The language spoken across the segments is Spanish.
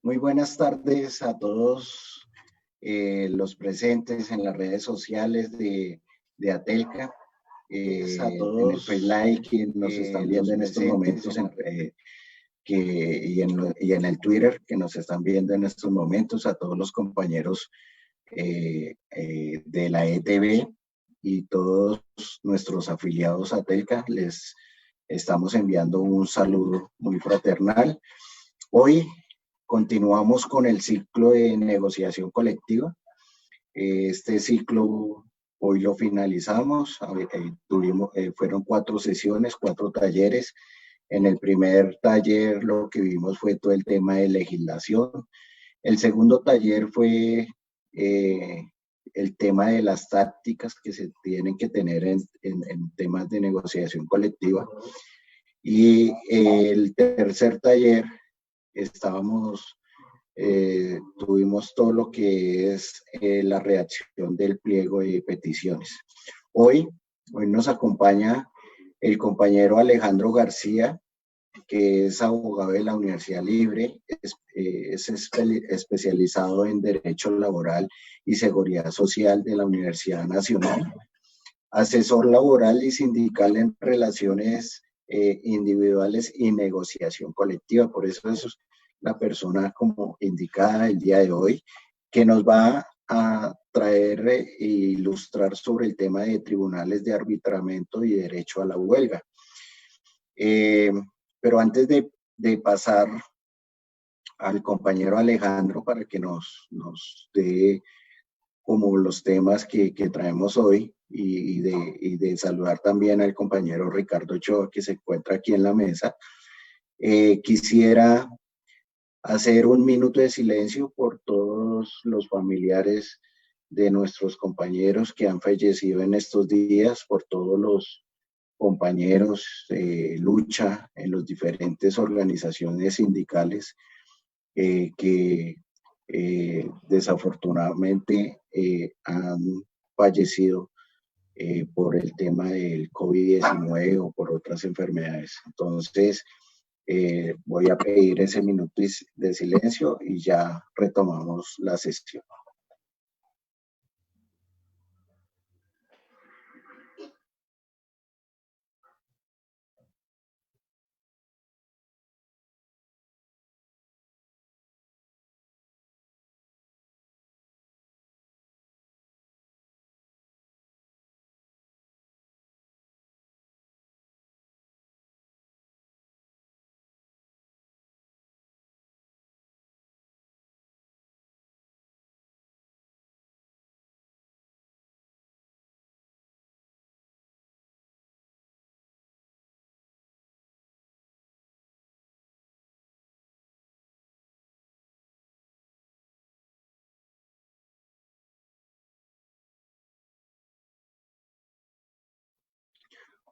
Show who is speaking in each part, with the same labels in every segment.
Speaker 1: Muy buenas tardes a todos los presentes en las redes sociales de Atelca, a todos en el FaceLive que nos están viendo en estos momentos y en el Twitter que nos están viendo en estos momentos, a todos los compañeros de la ETV y todos nuestros afiliados a Atelca. Les estamos enviando un saludo muy fraternal. Hoy continuamos con el ciclo de negociación colectiva. Este ciclo hoy lo finalizamos. Fueron 4 sesiones, 4 talleres. En el primer taller lo que vimos fue todo el tema de legislación. El segundo taller fue el tema de las tácticas que se tienen que tener en temas de negociación colectiva. Y el tercer taller tuvimos todo lo que es la redacción del pliego de peticiones. Hoy nos acompaña el compañero Alejandro García, que es abogado de la Universidad Libre, es especializado en Derecho Laboral y Seguridad Social de la Universidad Nacional, asesor laboral y sindical en relaciones individuales y negociación colectiva. Por eso es la persona como indicada el día de hoy, que nos va a traer e ilustrar sobre el tema de tribunales de arbitramiento y derecho a la huelga. Pero antes de pasar al compañero Alejandro para que nos dé como los temas que traemos hoy y de saludar también al compañero Ricardo Ochoa, que se encuentra aquí en la mesa, quisiera hacer un minuto de silencio por todos los familiares de nuestros compañeros que han fallecido en estos días, por todos los compañeros de lucha en las diferentes organizaciones sindicales que desafortunadamente han fallecido por el tema del COVID-19 o por otras enfermedades. Entonces, voy a pedir ese minuto de silencio y ya retomamos la sesión.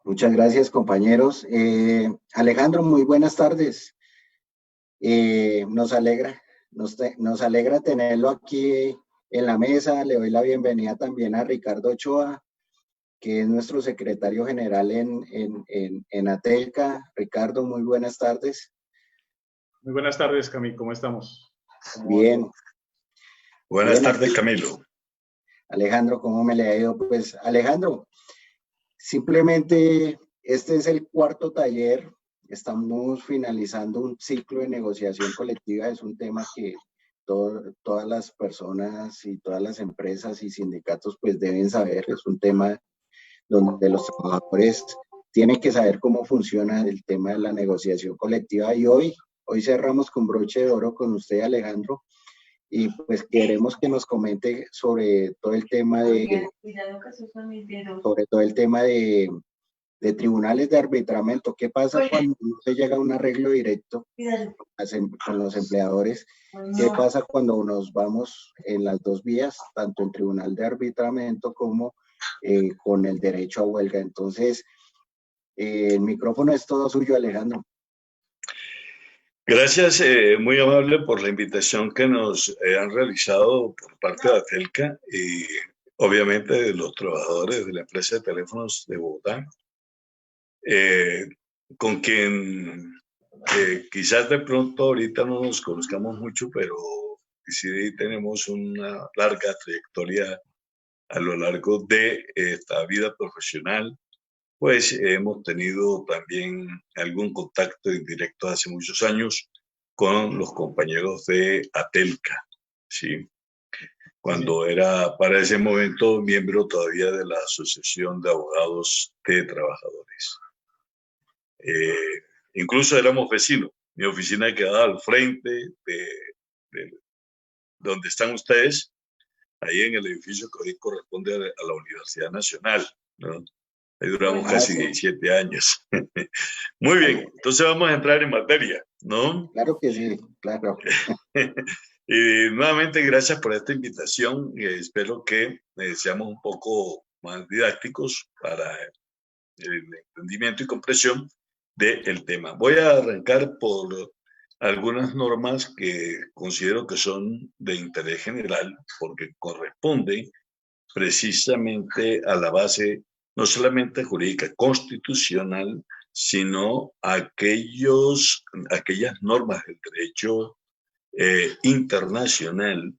Speaker 1: Muchas gracias, compañeros. Alejandro, muy buenas tardes. Nos alegra tenerlo aquí en la mesa. Le doy la bienvenida también a Ricardo Ochoa, que es nuestro secretario general en Atelca. Ricardo, muy buenas tardes.
Speaker 2: Muy buenas tardes, Camilo. ¿Cómo estamos?
Speaker 1: Bien.
Speaker 3: Buenas tardes, Camilo.
Speaker 1: Alejandro, ¿cómo me le ha ido? Pues, Alejandro, simplemente este es el cuarto taller. Estamos finalizando un ciclo de negociación colectiva. Es un tema que todas las personas y todas las empresas y sindicatos pues deben saber. Es un tema donde los trabajadores tienen que saber cómo funciona el tema de la negociación colectiva. Y hoy cerramos con broche de oro con usted, Alejandro, y pues queremos que nos comente sobre todo el tema de tribunales de arbitramiento. ¿Qué pasa cuando no se llega a un arreglo directo con los empleadores? ¿Qué pasa cuando nos vamos en las dos vías, tanto el tribunal de arbitramiento como con el derecho a huelga? Entonces, el micrófono es todo suyo, Alejandro.
Speaker 3: Gracias, muy amable por la invitación que nos han realizado por parte de Atelca y obviamente de los trabajadores de la empresa de teléfonos de Bogotá, con quien quizás de pronto ahorita no nos conozcamos mucho, pero sí tenemos una larga trayectoria a lo largo de esta vida profesional. Pues hemos tenido también algún contacto indirecto hace muchos años con los compañeros de Atelca, ¿sí? Cuando era para ese momento miembro todavía de la Asociación de Abogados de Trabajadores. Incluso éramos vecinos. Mi oficina quedaba al frente de donde están ustedes, ahí en el edificio que hoy corresponde a la Universidad Nacional, ¿no? Ahí duramos casi 17 años. Muy bien, entonces vamos a entrar en materia, ¿no?
Speaker 1: Claro que sí, claro.
Speaker 3: Y nuevamente gracias por esta invitación. Espero que seamos un poco más didácticos para el entendimiento y comprensión del tema. Voy a arrancar por algunas normas que considero que son de interés general porque corresponden precisamente a la base no solamente jurídica constitucional, sino aquellas normas del derecho internacional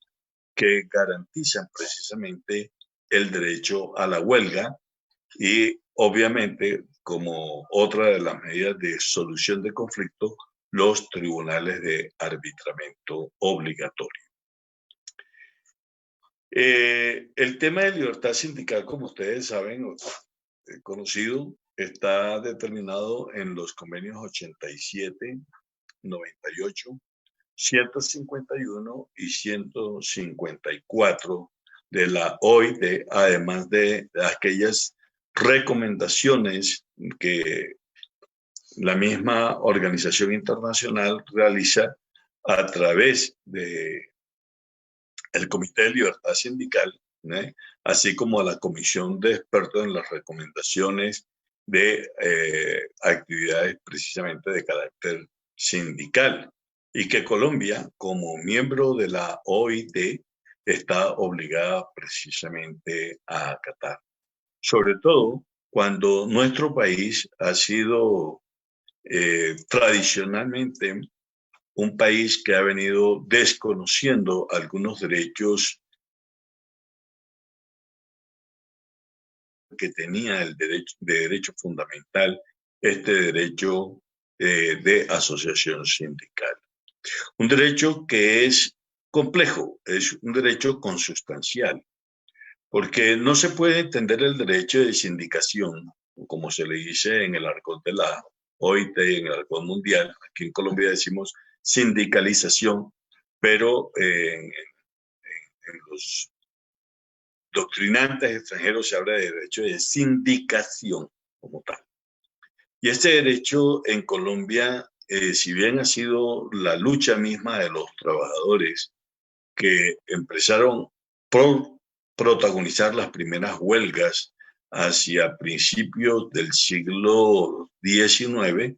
Speaker 3: que garantizan precisamente el derecho a la huelga y obviamente como otra de las medidas de solución de conflicto, los tribunales de arbitramiento obligatorio. El tema de libertad sindical, como ustedes saben, conocido, está determinado en los convenios 87, 98, 151 y 154 de la OIT, además de aquellas recomendaciones que la misma organización internacional realiza a través de el Comité de Libertad Sindical, ¿eh? Así como la Comisión de Expertos en las recomendaciones de actividades precisamente de carácter sindical, y que Colombia, como miembro de la OIT, está obligada precisamente a acatar. Sobre todo cuando nuestro país ha sido tradicionalmente un país que ha venido desconociendo algunos derechos que tenía el derecho fundamental, este derecho de asociación sindical. Un derecho que es complejo, es un derecho consustancial, porque no se puede entender el derecho de sindicación, como se le dice en el argot de la OIT, en el argot mundial. Aquí en Colombia decimos sindicalización, pero en los doctrinantes extranjeros se habla de derecho de sindicación como tal. Y este derecho en Colombia, si bien ha sido la lucha misma de los trabajadores que empezaron por protagonizar las primeras huelgas hacia principios del siglo XIX,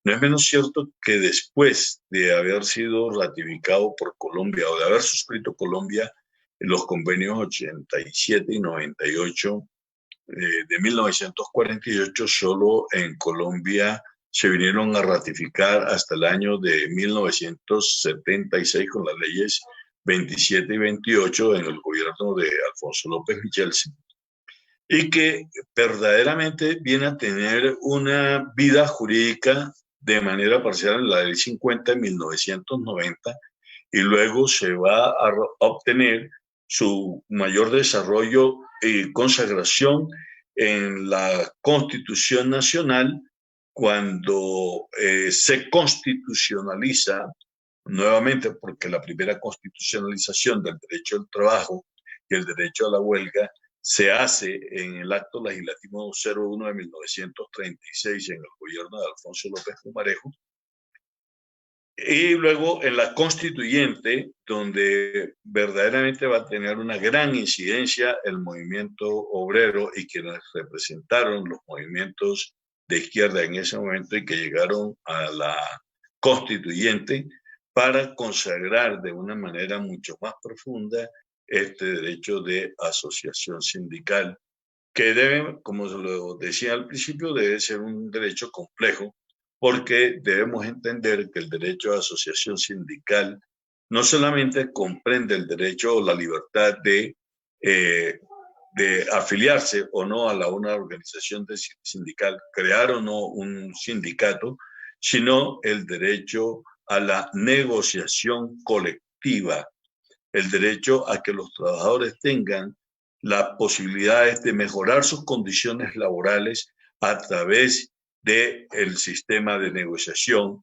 Speaker 3: no es menos cierto que después de haber sido ratificado por Colombia o de haber suscrito Colombia en los convenios 87 y 98 de 1948, solo en Colombia se vinieron a ratificar hasta el año de 1976 con las leyes 27 y 28 en el gobierno de Alfonso López Michelsen, y que verdaderamente viene a tener una vida jurídica de manera parcial en la ley 50 de 1990, y luego se va a obtener su mayor desarrollo y consagración en la Constitución Nacional cuando se constitucionaliza nuevamente, porque la primera constitucionalización del derecho al trabajo y el derecho a la huelga se hace en el acto legislativo 01 de 1936 en el gobierno de Alfonso López Pumarejo, y luego en la constituyente, donde verdaderamente va a tener una gran incidencia el movimiento obrero y quienes representaron los movimientos de izquierda en ese momento y que llegaron a la constituyente para consagrar de una manera mucho más profunda este derecho de asociación sindical, que debe, como se lo decía al principio, debe ser un derecho complejo, porque debemos entender que el derecho a asociación sindical no solamente comprende el derecho o la libertad de afiliarse o no a una organización sindical, crear o no un sindicato, sino el derecho a la negociación colectiva, el derecho a que los trabajadores tengan las posibilidades de mejorar sus condiciones laborales a través del sistema de negociación,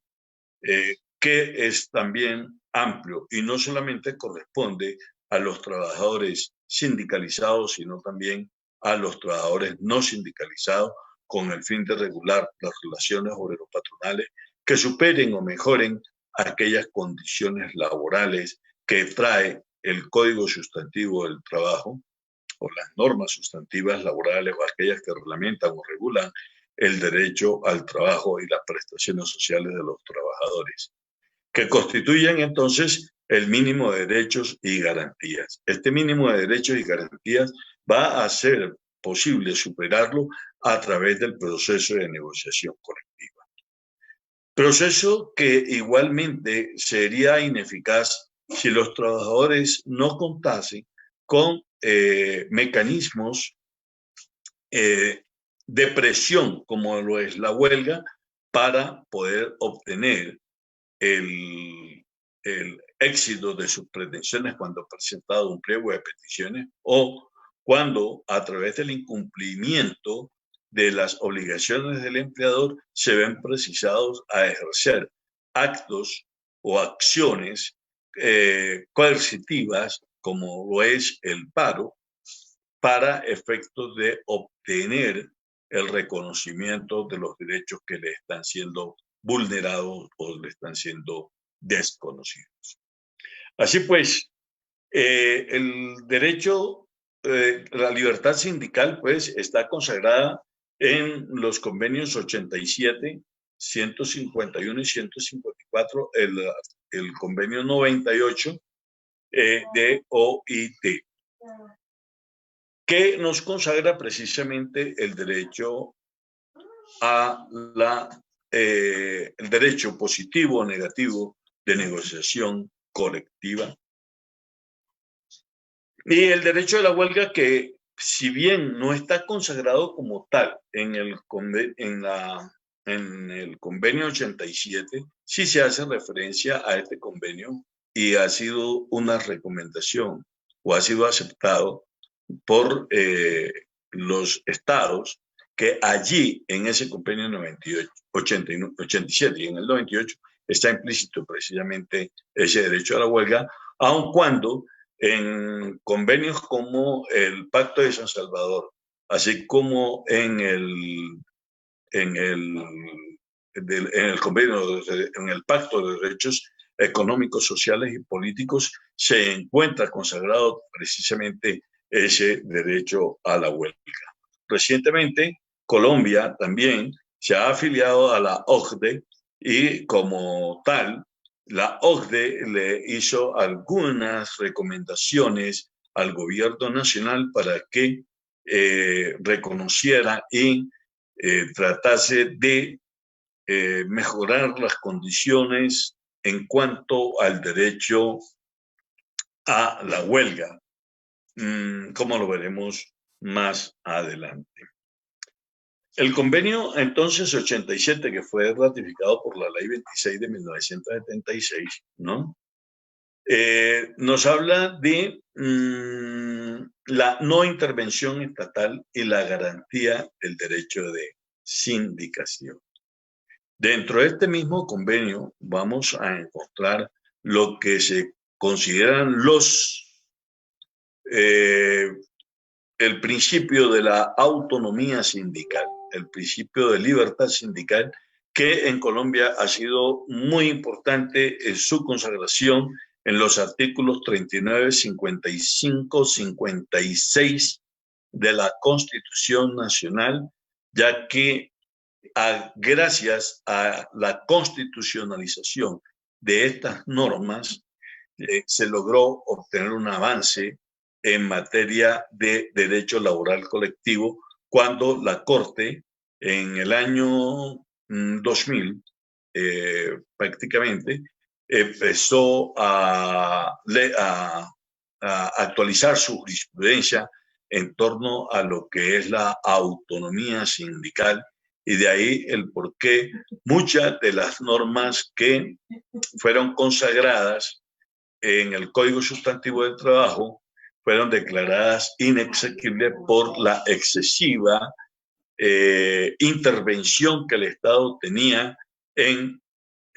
Speaker 3: que es también amplio y no solamente corresponde a los trabajadores sindicalizados, sino también a los trabajadores no sindicalizados, con el fin de regular las relaciones obrero-patronales que superen o mejoren aquellas condiciones laborales que trae el Código Sustantivo del Trabajo o las normas sustantivas laborales o aquellas que reglamentan o regulan el derecho al trabajo y las prestaciones sociales de los trabajadores, que constituyen entonces el mínimo de derechos y garantías. Este mínimo de derechos y garantías va a ser posible superarlo a través del proceso de negociación colectiva. Proceso que igualmente sería ineficaz si los trabajadores no contasen con mecanismos de presión, como lo es la huelga, para poder obtener el éxito de sus pretensiones cuando ha presentado un pliego de peticiones o cuando a través del incumplimiento de las obligaciones del empleador se ven precisados a ejercer actos o acciones coercitivas, como lo es el paro, para efectos de obtener el reconocimiento de los derechos que le están siendo vulnerados o le están siendo desconocidos. Así pues, el derecho, la libertad sindical, pues, está consagrada en los convenios 87, 151 y 154, el convenio 98 de OIT, que nos consagra precisamente el derecho a el derecho positivo o negativo de negociación colectiva. Y el derecho de la huelga, que si bien no está consagrado como tal en el convenio 87, sí se hace referencia a este convenio y ha sido una recomendación o ha sido aceptado por los estados, que allí en ese convenio 98, 87 y en el 98 está implícito precisamente ese derecho a la huelga, aun cuando en convenios como el Pacto de San Salvador, así como en el convenio, en el Pacto de Derechos Económicos, Sociales y Políticos, se encuentra consagrado precisamente ese derecho a la huelga. Recientemente, Colombia también se ha afiliado a la OCDE y como tal, la OCDE le hizo algunas recomendaciones al gobierno nacional para que reconociera y tratase de mejorar las condiciones en cuanto al derecho a la huelga, como lo veremos más adelante. El convenio entonces 87, que fue ratificado por la ley 26 de 1976, ¿no? Nos habla de la no intervención estatal y la garantía del derecho de sindicación. Dentro de este mismo convenio vamos a encontrar lo que se consideran el principio de la autonomía sindical, el principio de libertad sindical, que en Colombia ha sido muy importante en su consagración en los artículos 39, 55, 56 de la Constitución Nacional, ya que gracias a la constitucionalización de estas normas se logró obtener un avance en materia de derecho laboral colectivo, cuando la Corte en el año 2000, prácticamente, empezó a actualizar su jurisprudencia en torno a lo que es la autonomía sindical, y de ahí el por qué muchas de las normas que fueron consagradas en el Código Sustantivo del Trabajo fueron declaradas inexequibles por la excesiva intervención que el Estado tenía en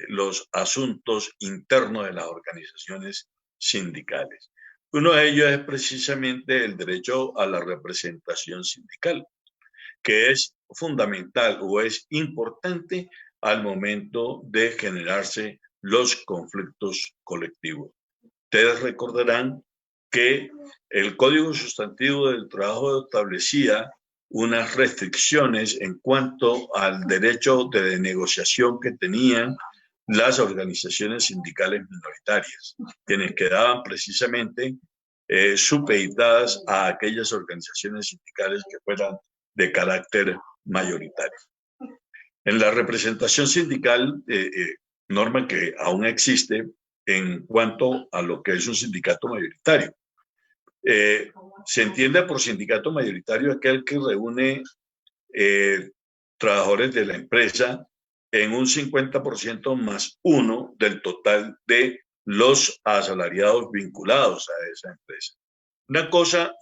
Speaker 3: los asuntos internos de las organizaciones sindicales. Uno de ellos es precisamente el derecho a la representación sindical, que es fundamental o es importante al momento de generarse los conflictos colectivos. Ustedes recordarán que el Código Sustantivo del Trabajo establecía unas restricciones en cuanto al derecho de negociación que tenían las organizaciones sindicales minoritarias, quienes quedaban precisamente supeditadas a aquellas organizaciones sindicales que fueran de carácter mayoritario. En la representación sindical, norma que aún existe en cuanto a lo que es un sindicato mayoritario. Se entiende por sindicato mayoritario aquel que reúne trabajadores de la empresa en un 50% más uno del total de los asalariados vinculados a esa empresa. Una cosa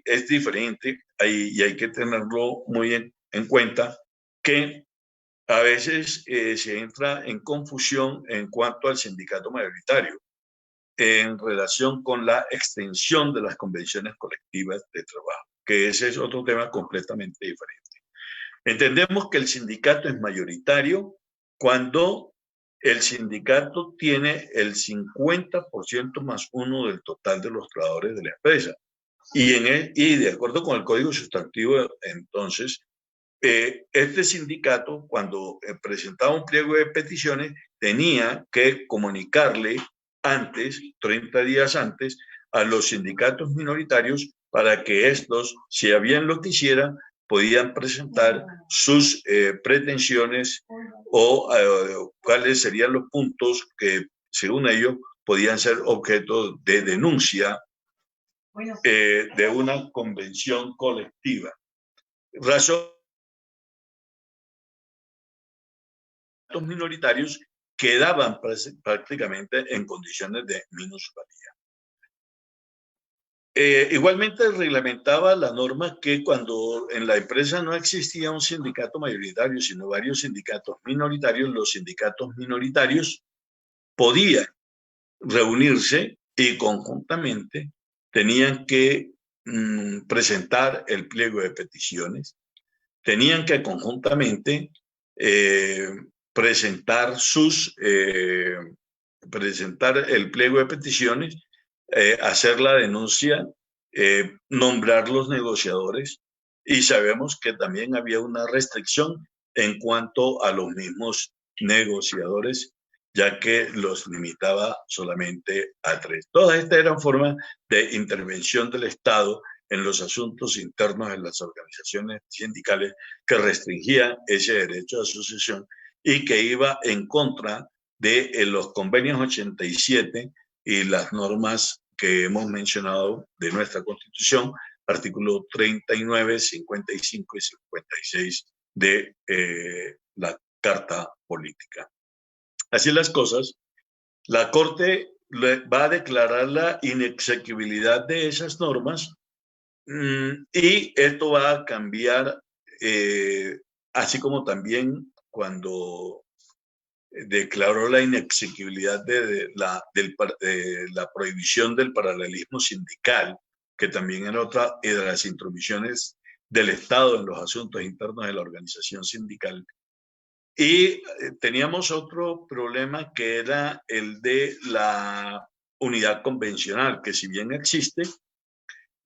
Speaker 3: es diferente y hay que tenerlo muy en cuenta, que a veces se entra en confusión en cuanto al sindicato mayoritario en relación con la extensión de las convenciones colectivas de trabajo, que ese es otro tema completamente diferente. Entendemos que el sindicato es mayoritario cuando el sindicato tiene el 50% más uno del total de los trabajadores de la empresa. Y de acuerdo con el Código Sustantivo, entonces, este sindicato, cuando presentaba un pliego de peticiones, tenía que comunicarle antes, 30 días antes, a los sindicatos minoritarios para que estos, si habían lo que hicieran, podían presentar sus pretensiones o cuáles serían los puntos que, según ellos, podían ser objeto de denuncia de una convención colectiva. Razón minoritarios quedaban prácticamente en condiciones de minusvalía. Igualmente reglamentaba la norma que cuando en la empresa no existía un sindicato mayoritario, sino varios sindicatos minoritarios, los sindicatos minoritarios podían reunirse y conjuntamente tenían que presentar el pliego de peticiones, tenían que conjuntamente presentar el pliego de peticiones, hacer la denuncia, nombrar los negociadores, y sabemos que también había una restricción en cuanto a los mismos negociadores, ya que los limitaba solamente a 3. Todas estas eran formas de intervención del Estado en los asuntos internos de las organizaciones sindicales que restringían ese derecho de asociación y que iba en contra de los convenios 87 y las normas que hemos mencionado de nuestra Constitución, artículo 39, 55 y 56 de la Carta Política. Así las cosas, la Corte va a declarar la inexequibilidad de esas normas y esto va a cambiar, así como también cuando declaró la inexequibilidad de la prohibición del paralelismo sindical, que también era otra de las intromisiones del Estado en los asuntos internos de la organización sindical. Y teníamos otro problema que era el de la unidad convencional, que si bien existe,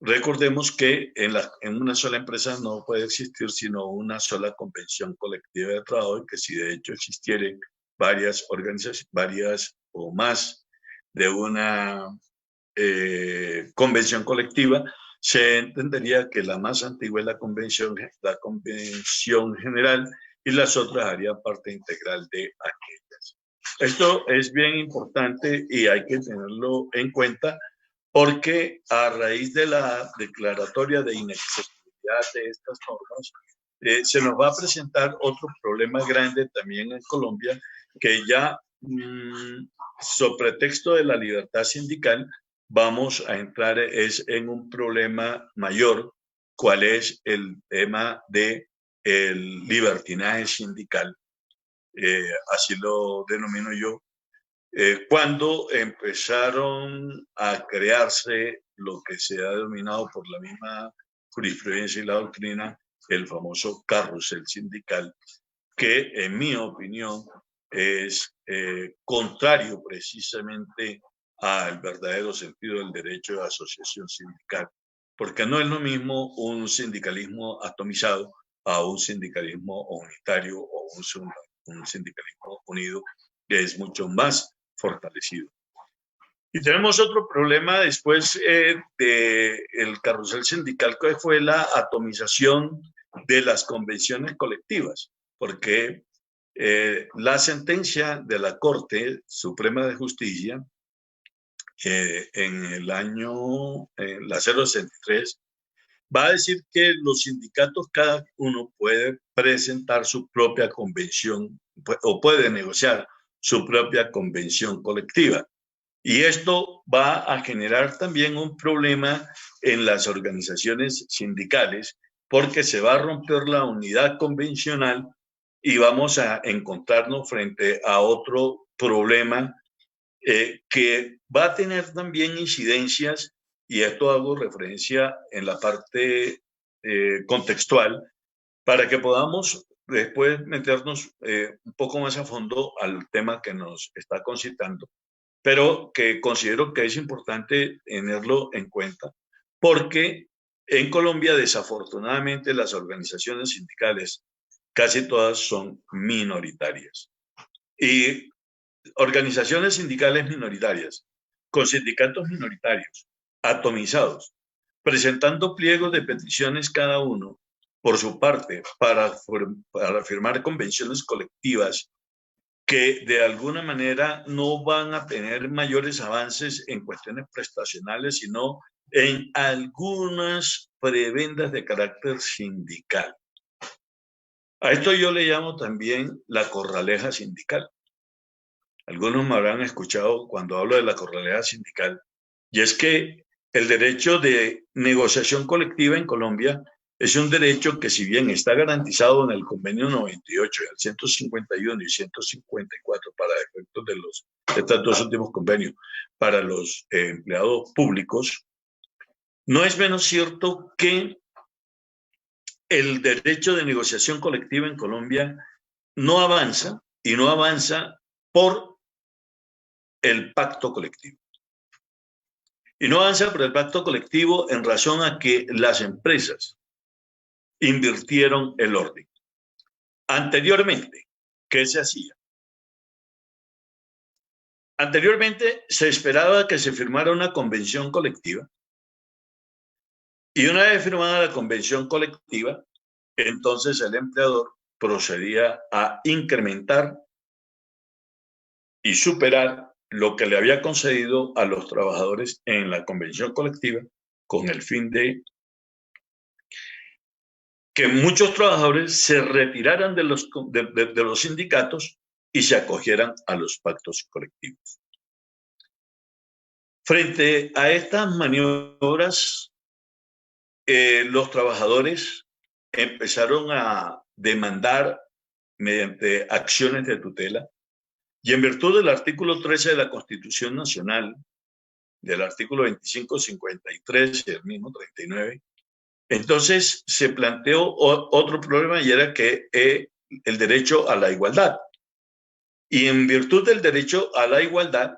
Speaker 3: recordemos que en una sola empresa no puede existir sino una sola convención colectiva de trabajo, y que si de hecho existieren varias organizaciones, varias o más de una convención colectiva, se entendería que la más antigua es la convención general, y las otras harían parte integral de aquellas. Esto es bien importante y hay que tenerlo en cuenta porque a raíz de la declaratoria de inaccesibilidad de estas normas, se nos va a presentar otro problema grande también en Colombia, que ya sobre pretexto de la libertad sindical vamos a entrar en un problema mayor, cuál es el tema de el libertinaje sindical, así lo denomino yo, cuando empezaron a crearse lo que se ha denominado por la misma jurisprudencia y la doctrina, el famoso carrusel sindical, que en mi opinión es contrario precisamente al verdadero sentido del derecho de asociación sindical, porque no es lo mismo un sindicalismo atomizado a un sindicalismo unitario o un sindicalismo unido, que es mucho más fortalecido. Y tenemos otro problema después del carrusel sindical, que fue la atomización de las convenciones colectivas, porque la sentencia de la Corte Suprema de Justicia en el año, la 063, va a decir que los sindicatos, cada uno puede presentar su propia convención o puede negociar su propia convención colectiva. Y esto va a generar también un problema en las organizaciones sindicales porque se va a romper la unidad convencional y vamos a encontrarnos frente a otro problema que va a tener también incidencias, y esto hago referencia en la parte contextual, para que podamos después meternos un poco más a fondo al tema que nos está concitando, pero que considero que es importante tenerlo en cuenta, porque en Colombia desafortunadamente las organizaciones sindicales casi todas son minoritarias. Y organizaciones sindicales minoritarias, con sindicatos minoritarios, atomizados, presentando pliegos de peticiones cada uno por su parte para firmar convenciones colectivas que de alguna manera no van a tener mayores avances en cuestiones prestacionales, sino en algunas prebendas de carácter sindical. A esto yo le llamo también la corraleja sindical. Algunos me habrán escuchado cuando hablo de la corraleja sindical, y es que el derecho de negociación colectiva en Colombia es un derecho que, si bien está garantizado en el convenio 98, el 151 y 154 para efectos de estos dos últimos convenios para los empleados públicos, no es menos cierto que el derecho de negociación colectiva en Colombia no avanza, y no avanza por el pacto colectivo. Y no avanza por el pacto colectivo en razón a que las empresas invirtieron el orden. Anteriormente, ¿qué se hacía? Anteriormente se esperaba que se firmara una convención colectiva, y una vez firmada la convención colectiva, entonces el empleador procedía a incrementar y superar lo que le había concedido a los trabajadores en la convención colectiva, con el fin de que muchos trabajadores se retiraran de los sindicatos y se acogieran a los pactos colectivos. Frente a estas maniobras, los trabajadores empezaron a demandar mediante acciones de tutela, y en virtud del artículo 13 de la Constitución Nacional, del artículo 25, 53 y el mismo 39, entonces se planteó otro problema, y era que el derecho a la igualdad. Y en virtud del derecho a la igualdad,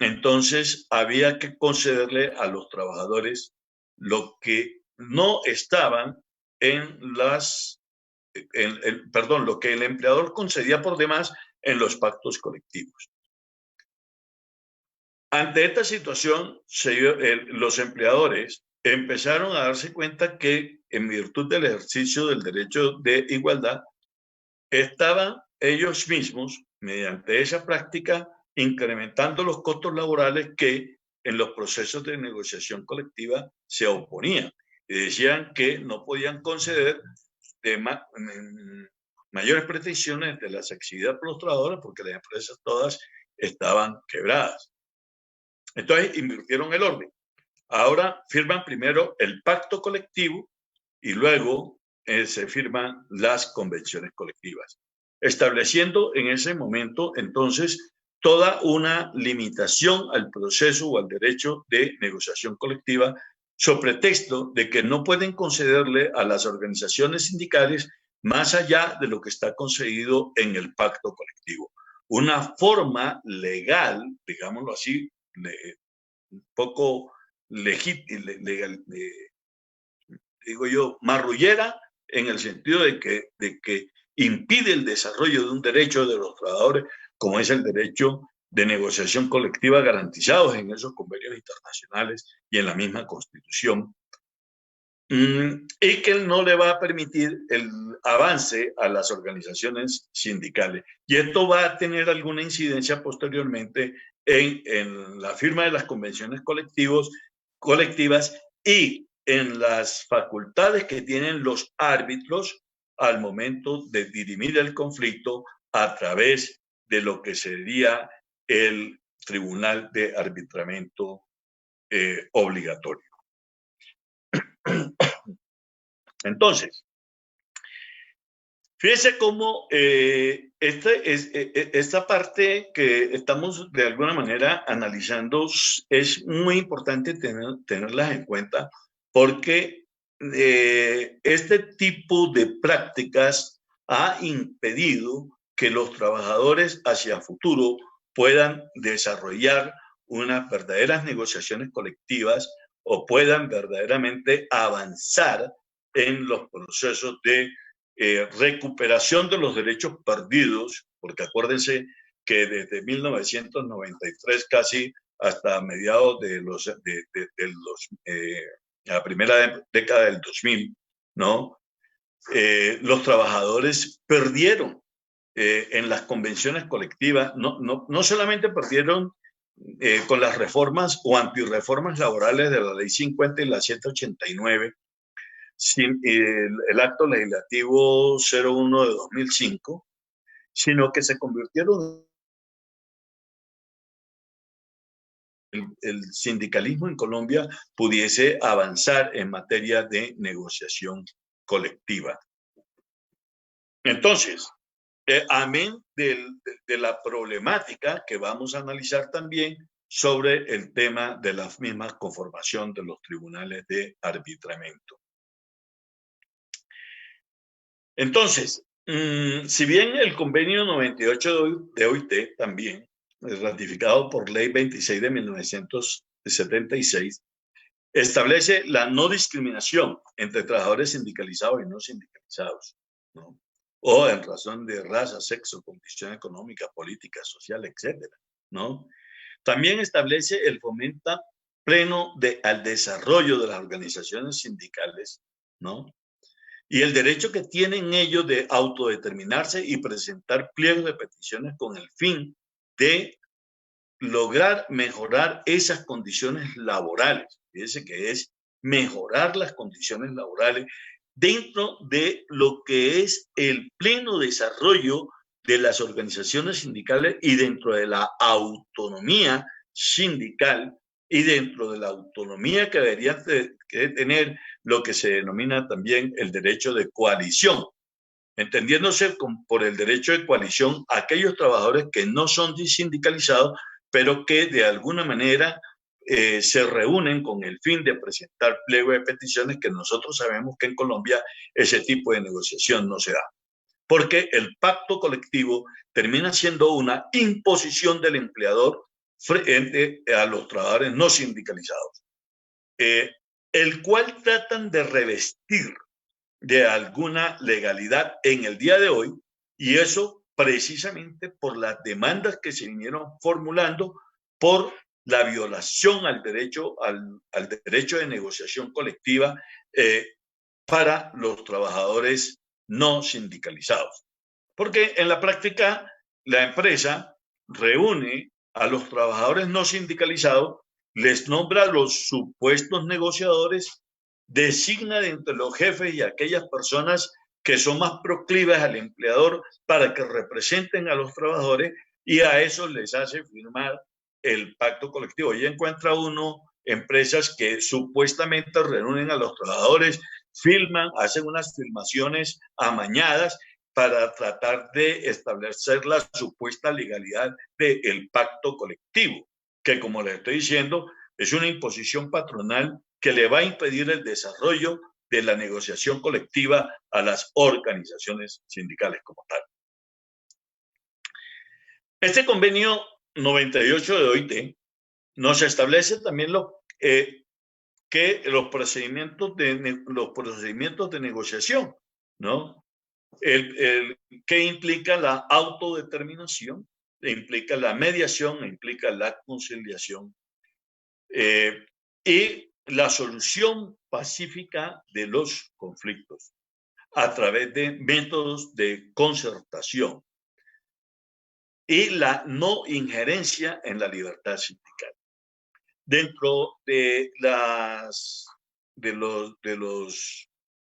Speaker 3: entonces había que concederle a los trabajadores lo que no estaban lo que el empleador concedía por demás en los pactos colectivos. Ante esta situación, los empleadores empezaron a darse cuenta que, en virtud del ejercicio del derecho de igualdad, estaban ellos mismos, mediante esa práctica, incrementando los costos laborales que en los procesos de negociación colectiva se oponían. Y decían que no podían conceder mayores pretensiones de las actividades por los trabajadores porque las empresas todas estaban quebradas. Entonces invirtieron el orden. Ahora firman primero el pacto colectivo y luego se firman las convenciones colectivas, estableciendo en ese momento entonces toda una limitación al proceso o al derecho de negociación colectiva sobre pretexto de que no pueden concederle a las organizaciones sindicales más allá de lo que está concedido en el pacto colectivo. Una forma legal, digámoslo así, un poco legal, digo yo, marrullera, en el sentido de que impide el desarrollo de un derecho de los trabajadores, como es el derecho de negociación colectiva garantizados en esos convenios internacionales y en la misma Constitución, y que no le va a permitir el avance a las organizaciones sindicales. Y esto va a tener alguna incidencia posteriormente en la firma de las convenciones colectivas y en las facultades que tienen los árbitros al momento de dirimir el conflicto a través de lo que sería el Tribunal de Arbitramiento obligatorio. Entonces, fíjense cómo esta parte que estamos de alguna manera analizando es muy importante tenerlas en cuenta porque este tipo de prácticas ha impedido que los trabajadores hacia futuro puedan desarrollar unas verdaderas negociaciones colectivas o puedan verdaderamente avanzar en los procesos de recuperación de los derechos perdidos, porque acuérdense que desde 1993 casi hasta mediados de la primera década del 2000, ¿no? Los trabajadores perdieron en las convenciones colectivas, no solamente perdieron con las reformas o antirreformas laborales de la Ley 50 y la 189, el acto legislativo 01 de 2005, sino que se convirtieron el sindicalismo en Colombia pudiese avanzar en materia de negociación colectiva. Entonces, amén de la problemática que vamos a analizar también sobre el tema de la misma conformación de los tribunales de arbitramiento. Entonces, si bien el convenio 98 de OIT también, ratificado por ley 26 de 1976, establece la no discriminación entre trabajadores sindicalizados y no sindicalizados, ¿no? O en razón de raza, sexo, condición económica, política, social, etcétera, ¿no? También establece el fomento pleno al desarrollo de las organizaciones sindicales, ¿no? Y el derecho que tienen ellos de autodeterminarse y presentar pliegos de peticiones con el fin de lograr mejorar esas condiciones laborales. Fíjense que es mejorar las condiciones laborales dentro de lo que es el pleno desarrollo de las organizaciones sindicales y dentro de la autonomía sindical y dentro de la autonomía que debería tener lo que se denomina también el derecho de coalición, entendiéndose por el derecho de coalición aquellos trabajadores que no son sindicalizados, pero que de alguna manera se reúnen con el fin de presentar pliego de peticiones, que nosotros sabemos que en Colombia ese tipo de negociación no se da, porque el pacto colectivo termina siendo una imposición del empleador frente a los trabajadores no sindicalizados, el cual tratan de revestir de alguna legalidad en el día de hoy, y eso precisamente por las demandas que se vinieron formulando por la violación al derecho de negociación colectiva para los trabajadores no sindicalizados. Porque en la práctica la empresa reúne a los trabajadores no sindicalizados, les nombra a los supuestos negociadores, designa de entre los jefes y aquellas personas que son más proclives al empleador para que representen a los trabajadores y a eso les hace firmar el pacto colectivo. Y encuentra uno empresas que supuestamente reúnen a los trabajadores, filman, hacen unas filmaciones amañadas para tratar de establecer la supuesta legalidad del pacto colectivo, que como les estoy diciendo, es una imposición patronal que le va a impedir el desarrollo de la negociación colectiva a las organizaciones sindicales como tal. Este convenio 98 de OIT nos establece también que los procedimientos de negociación, ¿no? Que implica la autodeterminación, implica la mediación, implica la conciliación y la solución pacífica de los conflictos a través de métodos de concertación y la no injerencia en la libertad sindical. Dentro de los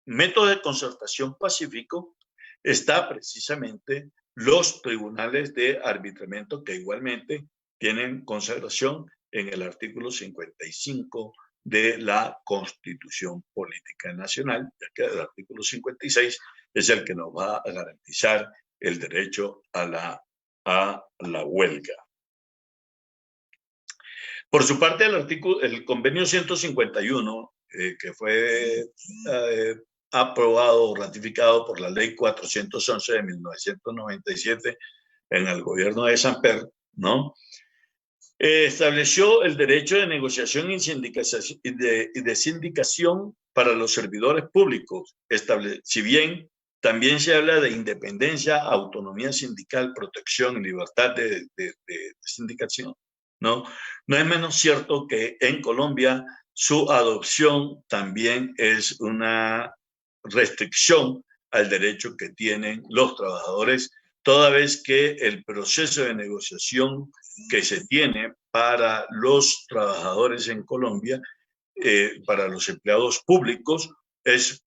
Speaker 3: métodos de concertación pacífico está precisamente los tribunales de arbitramiento que igualmente tienen consagración en el artículo 55 de la Constitución Política Nacional, ya que el artículo 56 es el que nos va a garantizar el derecho a la huelga. Por su parte, el convenio 151, que fue aprobado o ratificado por la ley 411 de 1997 en el gobierno de Samper, ¿no? Estableció el derecho de negociación y de sindicación para los servidores públicos. Si bien también se habla de independencia, autonomía sindical, protección y libertad de sindicación, ¿no? No es menos cierto que en Colombia su adopción también es una restricción al derecho que tienen los trabajadores, toda vez que el proceso de negociación que se tiene para los trabajadores en Colombia, para los empleados públicos, es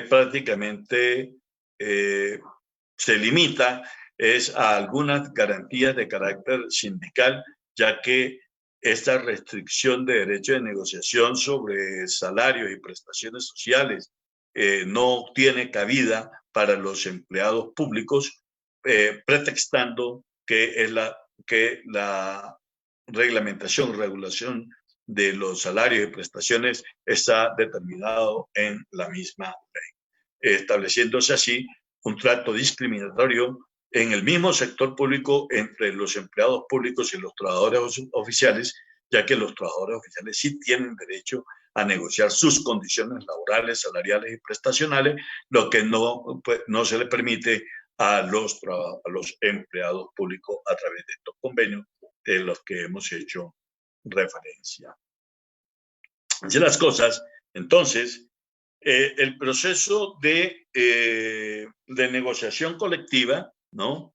Speaker 3: prácticamente se limita a algunas garantías de carácter sindical, ya que esta restricción de derecho de negociación sobre salarios y prestaciones sociales no tiene cabida para los empleados públicos, pretextando que la regulación de los salarios y prestaciones está determinado en la misma ley, estableciéndose así un trato discriminatorio en el mismo sector público entre los empleados públicos y los trabajadores oficiales, ya que los trabajadores oficiales sí tienen derecho a negociar sus condiciones laborales, salariales y prestacionales, lo que no se le permite a los empleados públicos a través de estos convenios de los que hemos hecho referencia. Así las cosas, entonces, el proceso de negociación colectiva, ¿no?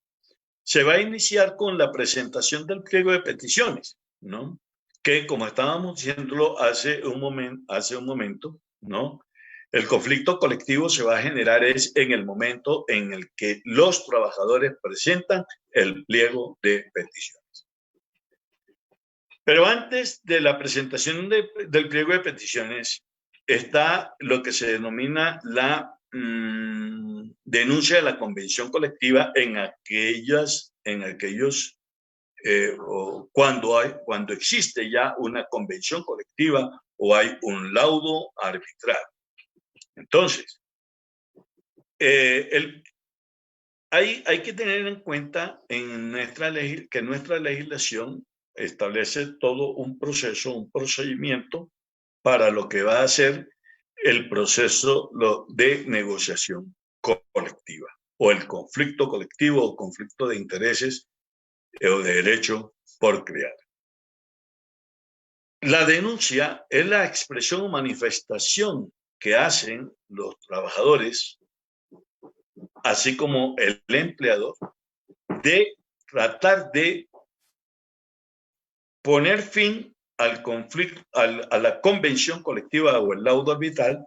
Speaker 3: Se va a iniciar con la presentación del pliego de peticiones, ¿no? Que, como estábamos diciéndolo hace un momento, ¿no? El conflicto colectivo se va a generar en el momento en el que los trabajadores presentan el pliego de peticiones. Pero antes de la presentación del pliego de peticiones está lo que se denomina la denuncia de la convención colectiva cuando existe ya una convención colectiva o hay un laudo arbitral. Entonces, hay que tener en cuenta que nuestra legislación establece todo un proceso, un procedimiento para lo que va a ser el proceso de negociación colectiva o el conflicto colectivo o conflicto de intereses o de derecho por crear. La denuncia es la expresión o manifestación que hacen los trabajadores así como el empleador, de tratar de poner fin al conflicto, a la convención colectiva o el laudo arbitral,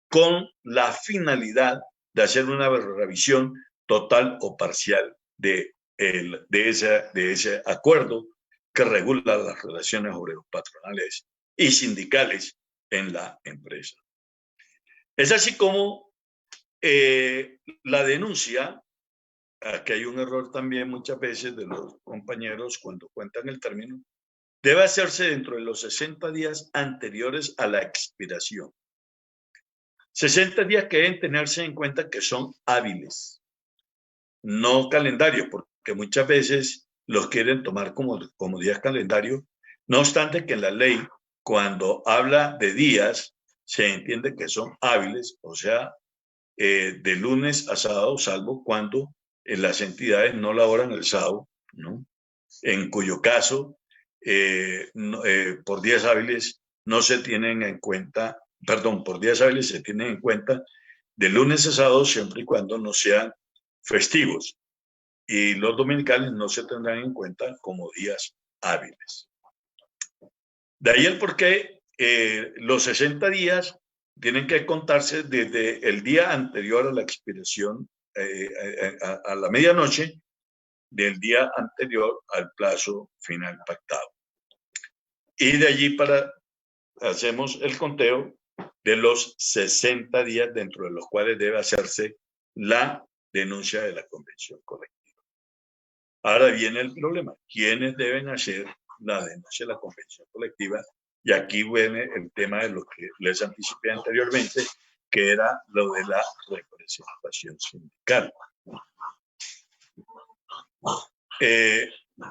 Speaker 3: con la finalidad de hacer una revisión total o parcial de ese acuerdo que regula las relaciones obrero-patronales y sindicales en la empresa. Es así como la denuncia, aquí hay un error también muchas veces de los compañeros cuando cuentan el término, debe hacerse dentro de los 60 días anteriores a la expiración. 60 días que deben tenerse en cuenta que son hábiles, no calendario, porque muchas veces los quieren tomar como días calendario, no obstante que en la ley, cuando habla de días, se entiende que son hábiles, o sea, de lunes a sábado, salvo cuando las entidades no laboran el sábado, ¿no? En cuyo caso, por días hábiles no se tienen en cuenta, perdón, por días hábiles se tienen en cuenta de lunes a sábado siempre y cuando no sean festivos. Y los dominicales no se tendrán en cuenta como días hábiles. De ahí el por qué los 60 días tienen que contarse desde el día anterior a la expiración, a la medianoche del día anterior al plazo final pactado. Y de allí hacemos el conteo de los 60 días dentro de los cuales debe hacerse la denuncia de la convención colectiva. Ahora viene el problema. ¿Quiénes deben hacer la denuncia de la convención colectiva? Y aquí viene el tema de lo que les anticipé anteriormente, que era lo de la representación sindical.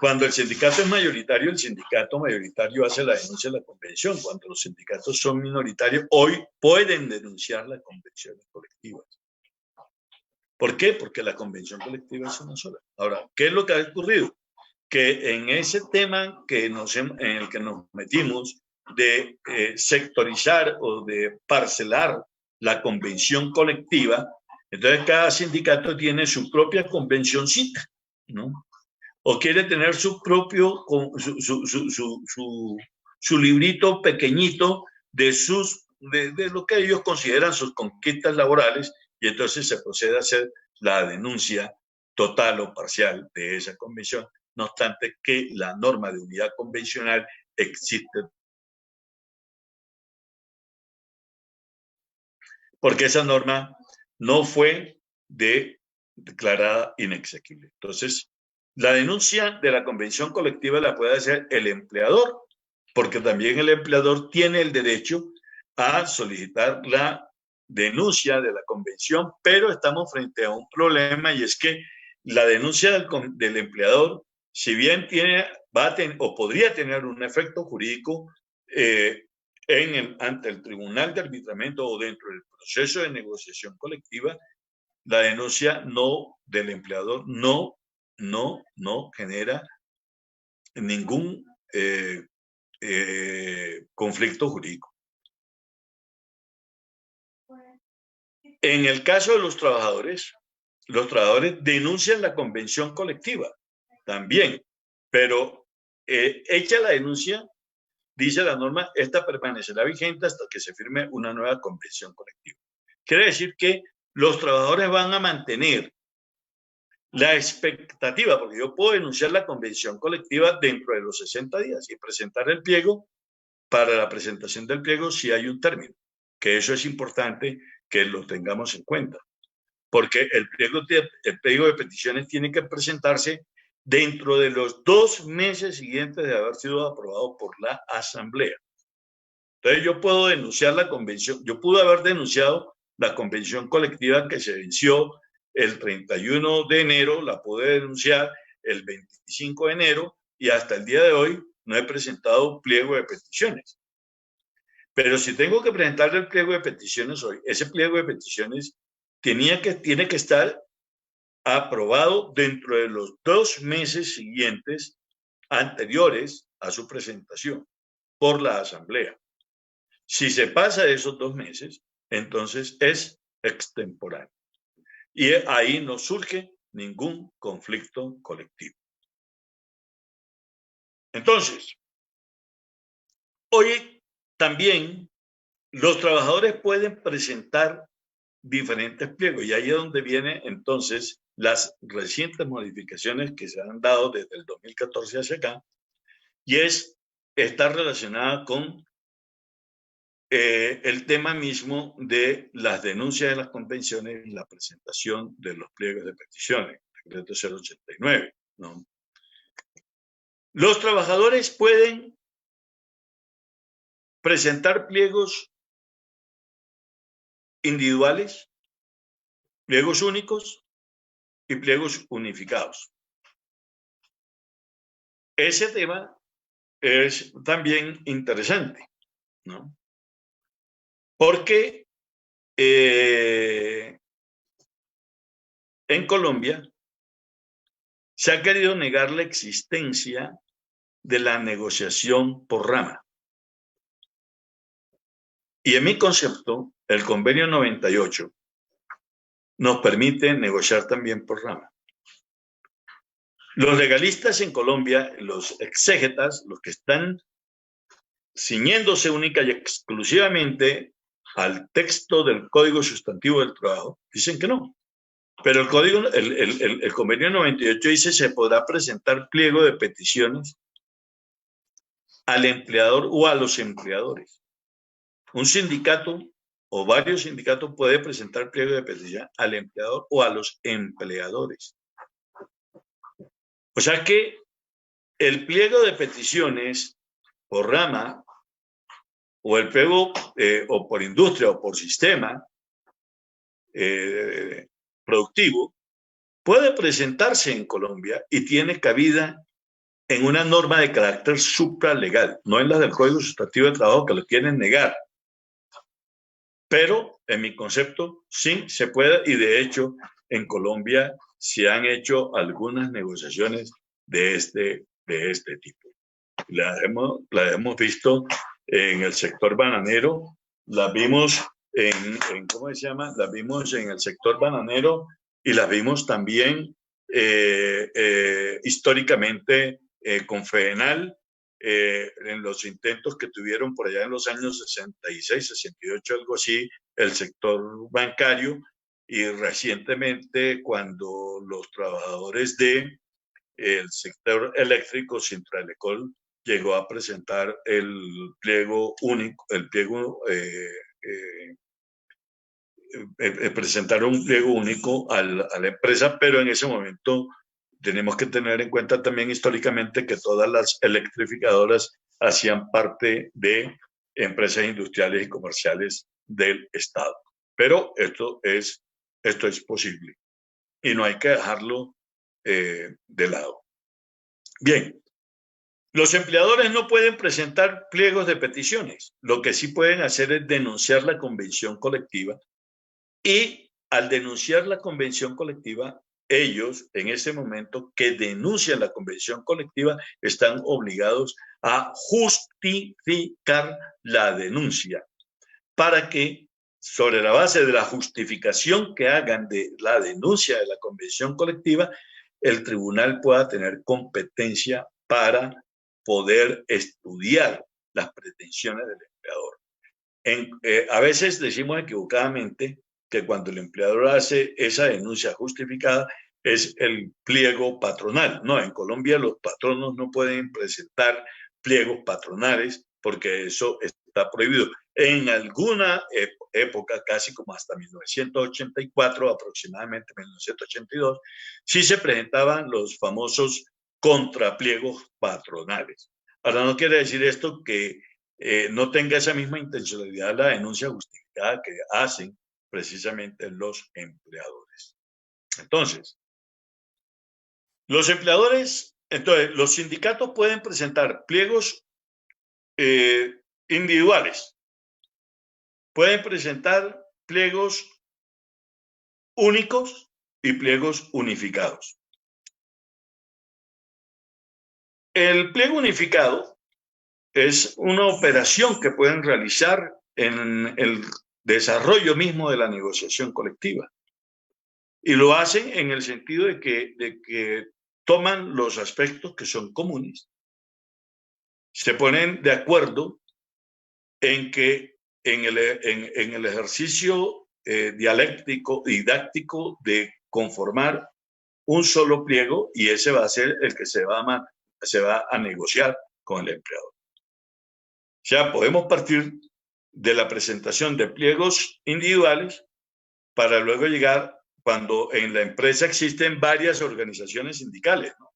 Speaker 3: Cuando el sindicato es mayoritario, el sindicato mayoritario hace la denuncia de la convención. Cuando los sindicatos son minoritarios, hoy pueden denunciar las convenciones colectivas. ¿Por qué? Porque la convención colectiva es una sola. Ahora, ¿qué es lo que ha ocurrido? Que en ese tema en el que nos metimos de sectorizar o de parcelar la convención colectiva, entonces cada sindicato tiene su propia convencioncita, ¿no? O quiere tener su propio, su librito pequeñito de lo que ellos consideran sus conquistas laborales, y entonces se procede a hacer la denuncia total o parcial de esa convención, no obstante que la norma de unidad convencional existe. Porque esa norma no fue declarada inexequible. Entonces, la denuncia de la convención colectiva la puede hacer el empleador, porque también el empleador tiene el derecho a solicitar la denuncia de la convención, pero estamos frente a un problema, y es que la denuncia del empleador, si bien podría tener un efecto jurídico ante el tribunal de arbitramiento o dentro del proceso de negociación colectiva, la denuncia del empleador no genera ningún conflicto jurídico. En el caso de los trabajadores denuncian la convención colectiva también, pero hecha la denuncia, dice la norma, esta permanecerá vigente hasta que se firme una nueva convención colectiva. Quiere decir que los trabajadores van a mantener la expectativa, porque yo puedo denunciar la convención colectiva dentro de los 60 días y presentar el pliego para la presentación del pliego si hay un término, que eso es importante que lo tengamos en cuenta, porque el pliego de peticiones tiene que presentarse dentro de los 2 meses siguientes de haber sido aprobado por la asamblea. Entonces yo puedo denunciar la convención, yo pude haber denunciado la convención colectiva que se venció el 31 de enero, la pude denunciar el 25 de enero y hasta el día de hoy no he presentado pliego de peticiones. Pero si tengo que presentar el pliego de peticiones hoy, ese pliego de peticiones tiene que estar aprobado dentro de los 2 meses siguientes anteriores a su presentación por la asamblea. Si se pasa de esos 2 meses, entonces es extemporáneo. y ahí no surge ningún conflicto colectivo. Entonces, hoy también los trabajadores pueden presentar diferentes pliegos y ahí es donde vienen entonces las recientes modificaciones que se han dado desde el 2014 hacia acá, y está relacionada con el tema mismo de las denuncias de las convenciones y la presentación de los pliegos de peticiones, decreto 089, ¿no? Los trabajadores pueden presentar pliegos individuales, pliegos únicos y pliegos unificados. Ese tema es también interesante, ¿no? Porque en Colombia se ha querido negar la existencia de la negociación por rama. Y en mi concepto, el convenio 98 nos permite negociar también por rama. Los legalistas en Colombia, los exégetas, los que están ciñéndose única y exclusivamente al texto del Código Sustantivo del Trabajo, dicen que no. Pero el convenio 98 dice se podrá presentar pliego de peticiones al empleador o a los empleadores. Un sindicato o varios sindicatos puede presentar pliego de petición al empleador o a los empleadores. O sea que el pliego de peticiones por rama o el pliego o por industria o por sistema productivo puede presentarse en Colombia y tiene cabida en una norma de carácter supralegal, no en la del Código Sustantivo de Trabajo que lo quieren negar. Pero en mi concepto sí se puede, y de hecho en Colombia se han hecho algunas negociaciones de este tipo. Las hemos visto en el sector bananero, las vimos ¿cómo se llama? Las vimos en el sector bananero y las vimos también históricamente con FEDENAL, en los intentos que tuvieron por allá en los años 66, 68, algo así, el sector bancario, y recientemente cuando los trabajadores del sector eléctrico, Sintralecol, llegó a presentar el pliego único, presentaron un pliego único a la empresa, pero en ese momento tenemos que tener en cuenta también históricamente que todas las electrificadoras hacían parte de empresas industriales y comerciales del Estado. Pero esto es posible y no hay que dejarlo de lado. Bien, los empleadores no pueden presentar pliegos de peticiones. Lo que sí pueden hacer es denunciar la convención colectiva, y al denunciar la convención colectiva, ellos en ese momento que denuncian la convención colectiva están obligados a justificar la denuncia para que sobre la base de la justificación que hagan de la denuncia de la convención colectiva, el tribunal pueda tener competencia para poder estudiar las pretensiones del empleador. A veces decimos equivocadamente que cuando el empleador hace esa denuncia justificada es el pliego patronal. No, en Colombia los patronos no pueden presentar pliegos patronales porque eso está prohibido. En alguna época, casi como hasta 1984, aproximadamente 1982, sí se presentaban los famosos contrapliegos patronales. Ahora, no quiere decir esto que no tenga esa misma intencionalidad la denuncia justificada que hacen precisamente los empleadores. Entonces, los sindicatos pueden presentar pliegos individuales, pueden presentar pliegos únicos y pliegos unificados. El pliego unificado es una operación que pueden realizar en el desarrollo mismo de la negociación colectiva. Y lo hacen en el sentido de que toman los aspectos que son comunes, se ponen de acuerdo en que en el ejercicio dialéctico, didáctico de conformar un solo pliego, y ese va a ser el que se va a negociar con el empleador. O sea, podemos partir de la presentación de pliegos individuales para luego llegar cuando en la empresa existen varias organizaciones sindicales, ¿no?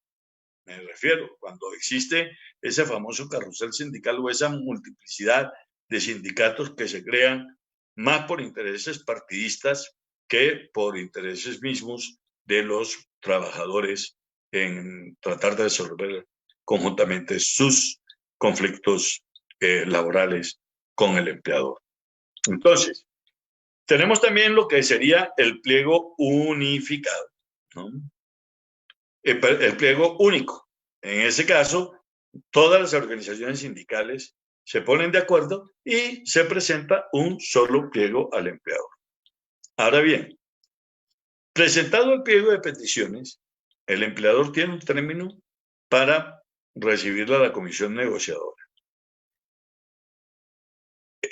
Speaker 3: Me refiero, cuando existe ese famoso carrusel sindical o esa multiplicidad de sindicatos que se crean más por intereses partidistas que por intereses mismos de los trabajadores en tratar de resolver conjuntamente sus conflictos laborales con el empleador. Entonces, tenemos también lo que sería el pliego unificado, ¿no? El pliego único. En ese caso, todas las organizaciones sindicales se ponen de acuerdo y se presenta un solo pliego al empleador. Ahora bien, presentado el pliego de peticiones, el empleador tiene un término para recibirla a la comisión negociadora.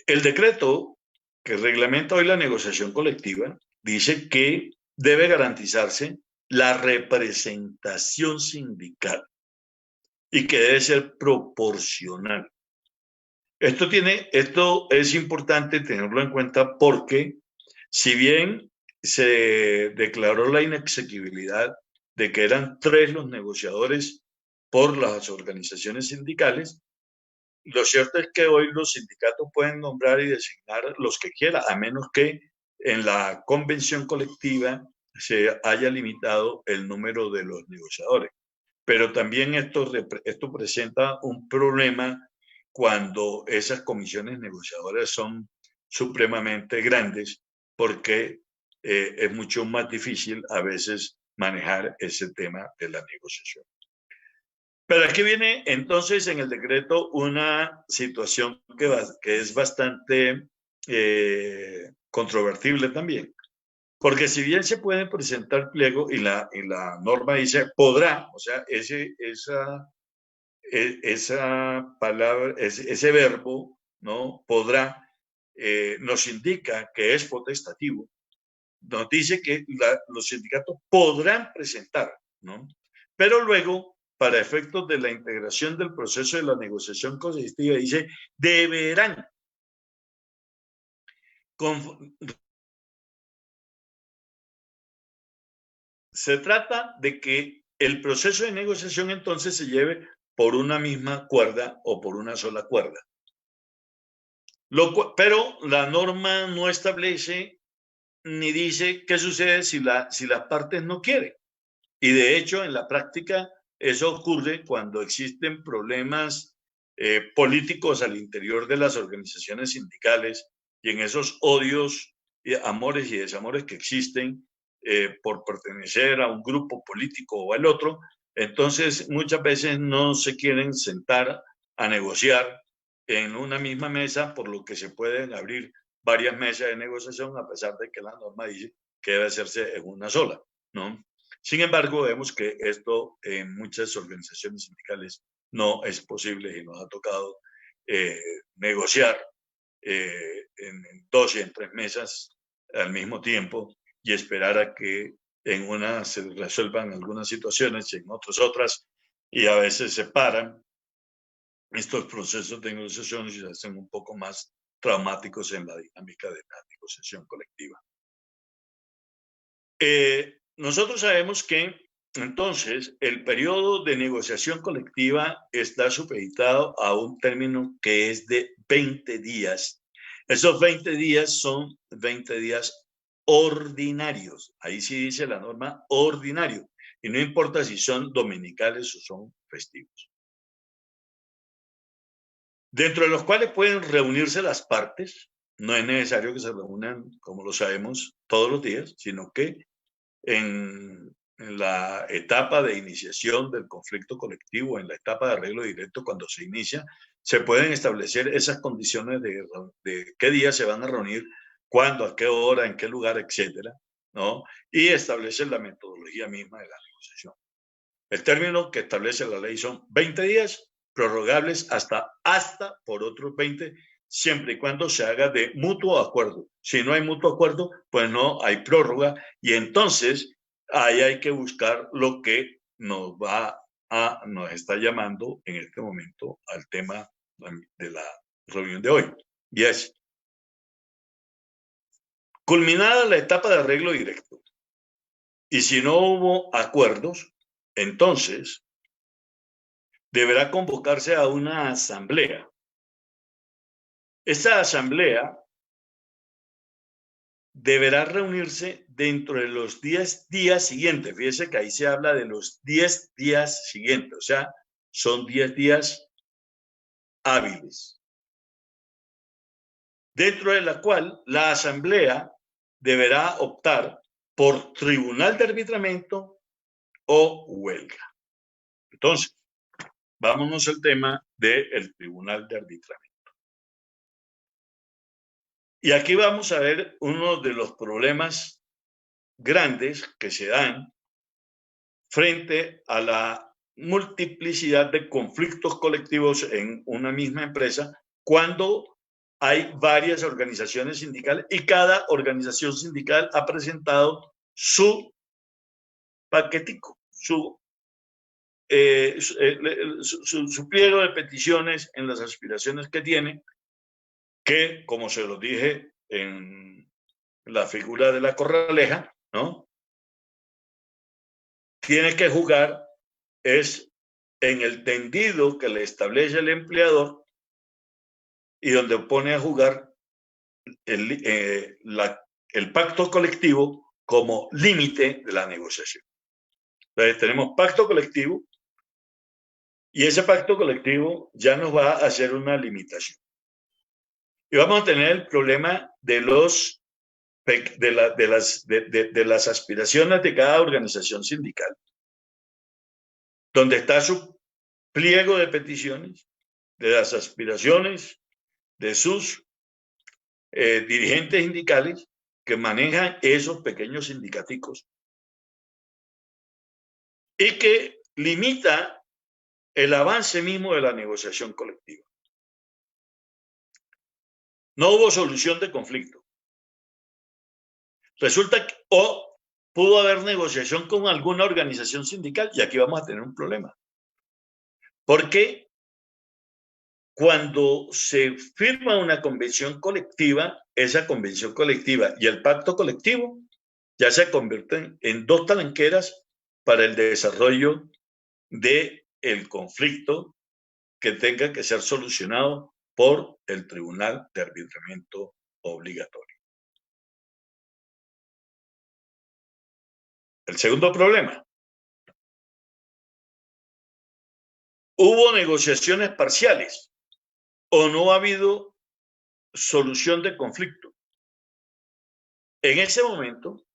Speaker 3: El decreto que reglamenta hoy la negociación colectiva dice que debe garantizarse la representación sindical y que debe ser proporcional. Esto es importante tenerlo en cuenta porque si bien se declaró la inexequibilidad de que eran 3 los negociadores por las organizaciones sindicales, lo cierto es que hoy los sindicatos pueden nombrar y designar los que quieran, a menos que en la convención colectiva se haya limitado el número de los negociadores. Pero también esto presenta un problema cuando esas comisiones negociadoras son supremamente grandes, porque es mucho más difícil a veces manejar ese tema de la negociación. Pero aquí viene entonces en el decreto una situación que es bastante controvertible también. Porque si bien se puede presentar pliego y la norma dice podrá, o sea, esa palabra, ese verbo, ¿no? Podrá, nos indica que es potestativo. Nos dice que los sindicatos podrán presentar, ¿no? Pero luego, para efectos de la integración del proceso de la negociación colectiva, dice deberán. Se trata de que el proceso de negociación entonces se lleve por una misma cuerda o por una sola cuerda. Pero la norma no establece ni dice qué sucede si las partes no quieren. Y de hecho, en la práctica, eso ocurre cuando existen problemas políticos al interior de las organizaciones sindicales y en esos odios, amores y desamores que existen por pertenecer a un grupo político o al otro. Entonces, muchas veces no se quieren sentar a negociar en una misma mesa, por lo que se pueden abrir varias mesas de negociación, a pesar de que la norma dice que debe hacerse en una sola, ¿no? Sin embargo, vemos que esto en muchas organizaciones sindicales no es posible y nos ha tocado negociar en 2 y en 3 mesas al mismo tiempo y esperar a que en una se resuelvan algunas situaciones y en otras, y a veces se paran estos procesos de negociación y se hacen un poco más traumáticos en la dinámica de la negociación colectiva. Nosotros sabemos que entonces el periodo de negociación colectiva está supeditado a un término que es de 20 días. Esos 20 días son 20 días ordinarios. Ahí sí dice la norma ordinario. Y no importa si son dominicales o son festivos. Dentro de los cuales pueden reunirse las partes. No es necesario que se reúnan, como lo sabemos, todos los días, sino que en la etapa de iniciación del conflicto colectivo, en la etapa de arreglo directo, cuando se inicia, se pueden establecer esas condiciones de qué día se van a reunir, cuándo, a qué hora, en qué lugar, etcétera. ¿no? Y establece la metodología misma de la negociación. El término que establece la ley son 20 días, prorrogables hasta por otros 20, siempre y cuando se haga de mutuo acuerdo. Si no hay mutuo acuerdo, pues no hay prórroga, y entonces ahí hay que buscar lo que nos está llamando en este momento al tema de la reunión de hoy. Y es culminada la etapa de arreglo directo. Y si no hubo acuerdos, entonces deberá convocarse a una asamblea. Esa asamblea deberá reunirse dentro de los 10 días siguientes. Fíjese que ahí se habla de los 10 días siguientes, o sea, son 10 días hábiles, dentro de la cual la asamblea deberá optar por tribunal de arbitramiento o huelga. Entonces, vámonos al tema del tribunal de arbitramiento. Y aquí vamos a ver uno de los problemas grandes que se dan frente a la multiplicidad de conflictos colectivos en una misma empresa cuando hay varias organizaciones sindicales y cada organización sindical ha presentado su paquetico, su pliego de peticiones en las aspiraciones que tiene, que, como se lo dije en la figura de la corraleja, ¿no? Tiene que jugar es en el tendido que le establece el empleador y donde pone a jugar el pacto colectivo como límite de la negociación. Entonces tenemos pacto colectivo y ese pacto colectivo ya nos va a hacer una limitación. Y vamos a tener el problema de las aspiraciones de cada organización sindical, donde está su pliego de peticiones, de las aspiraciones de sus dirigentes sindicales que manejan esos pequeños sindicaticos y que limita el avance mismo de la negociación colectiva. No hubo solución de conflicto. Resulta que pudo haber negociación con alguna organización sindical y aquí vamos a tener un problema. Porque cuando se firma una convención colectiva, esa convención colectiva y el pacto colectivo ya se convierten en dos talanqueras para el desarrollo del conflicto que tenga que ser solucionado por el Tribunal de Arbitramiento Obligatorio. El segundo problema. Hubo negociaciones parciales o no ha habido solución de conflicto. En ese momento,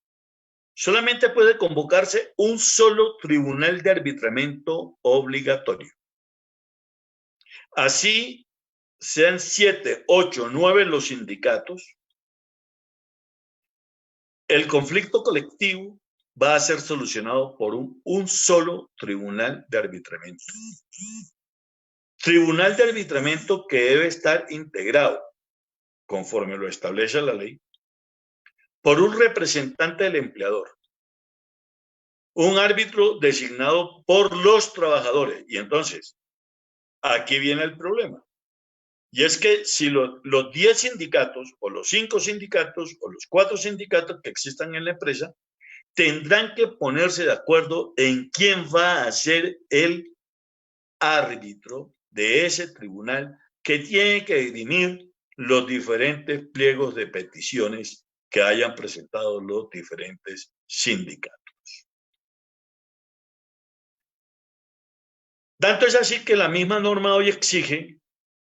Speaker 3: solamente puede convocarse un solo tribunal de arbitramiento obligatorio. Así sean 7, 8, 9 los sindicatos, el conflicto colectivo va a ser solucionado por un solo tribunal de arbitramiento. Tribunal de arbitramiento que debe estar integrado, conforme lo establece la ley, por un representante del empleador, un árbitro designado por los trabajadores. Y entonces, aquí viene el problema. Y es que si los 10 sindicatos, o los 5 sindicatos, o los 4 sindicatos que existan en la empresa, tendrán que ponerse de acuerdo en quién va a ser el árbitro de ese tribunal que tiene que dirimir los diferentes pliegos de peticiones que hayan presentado los diferentes sindicatos. Tanto es así que la misma norma hoy exige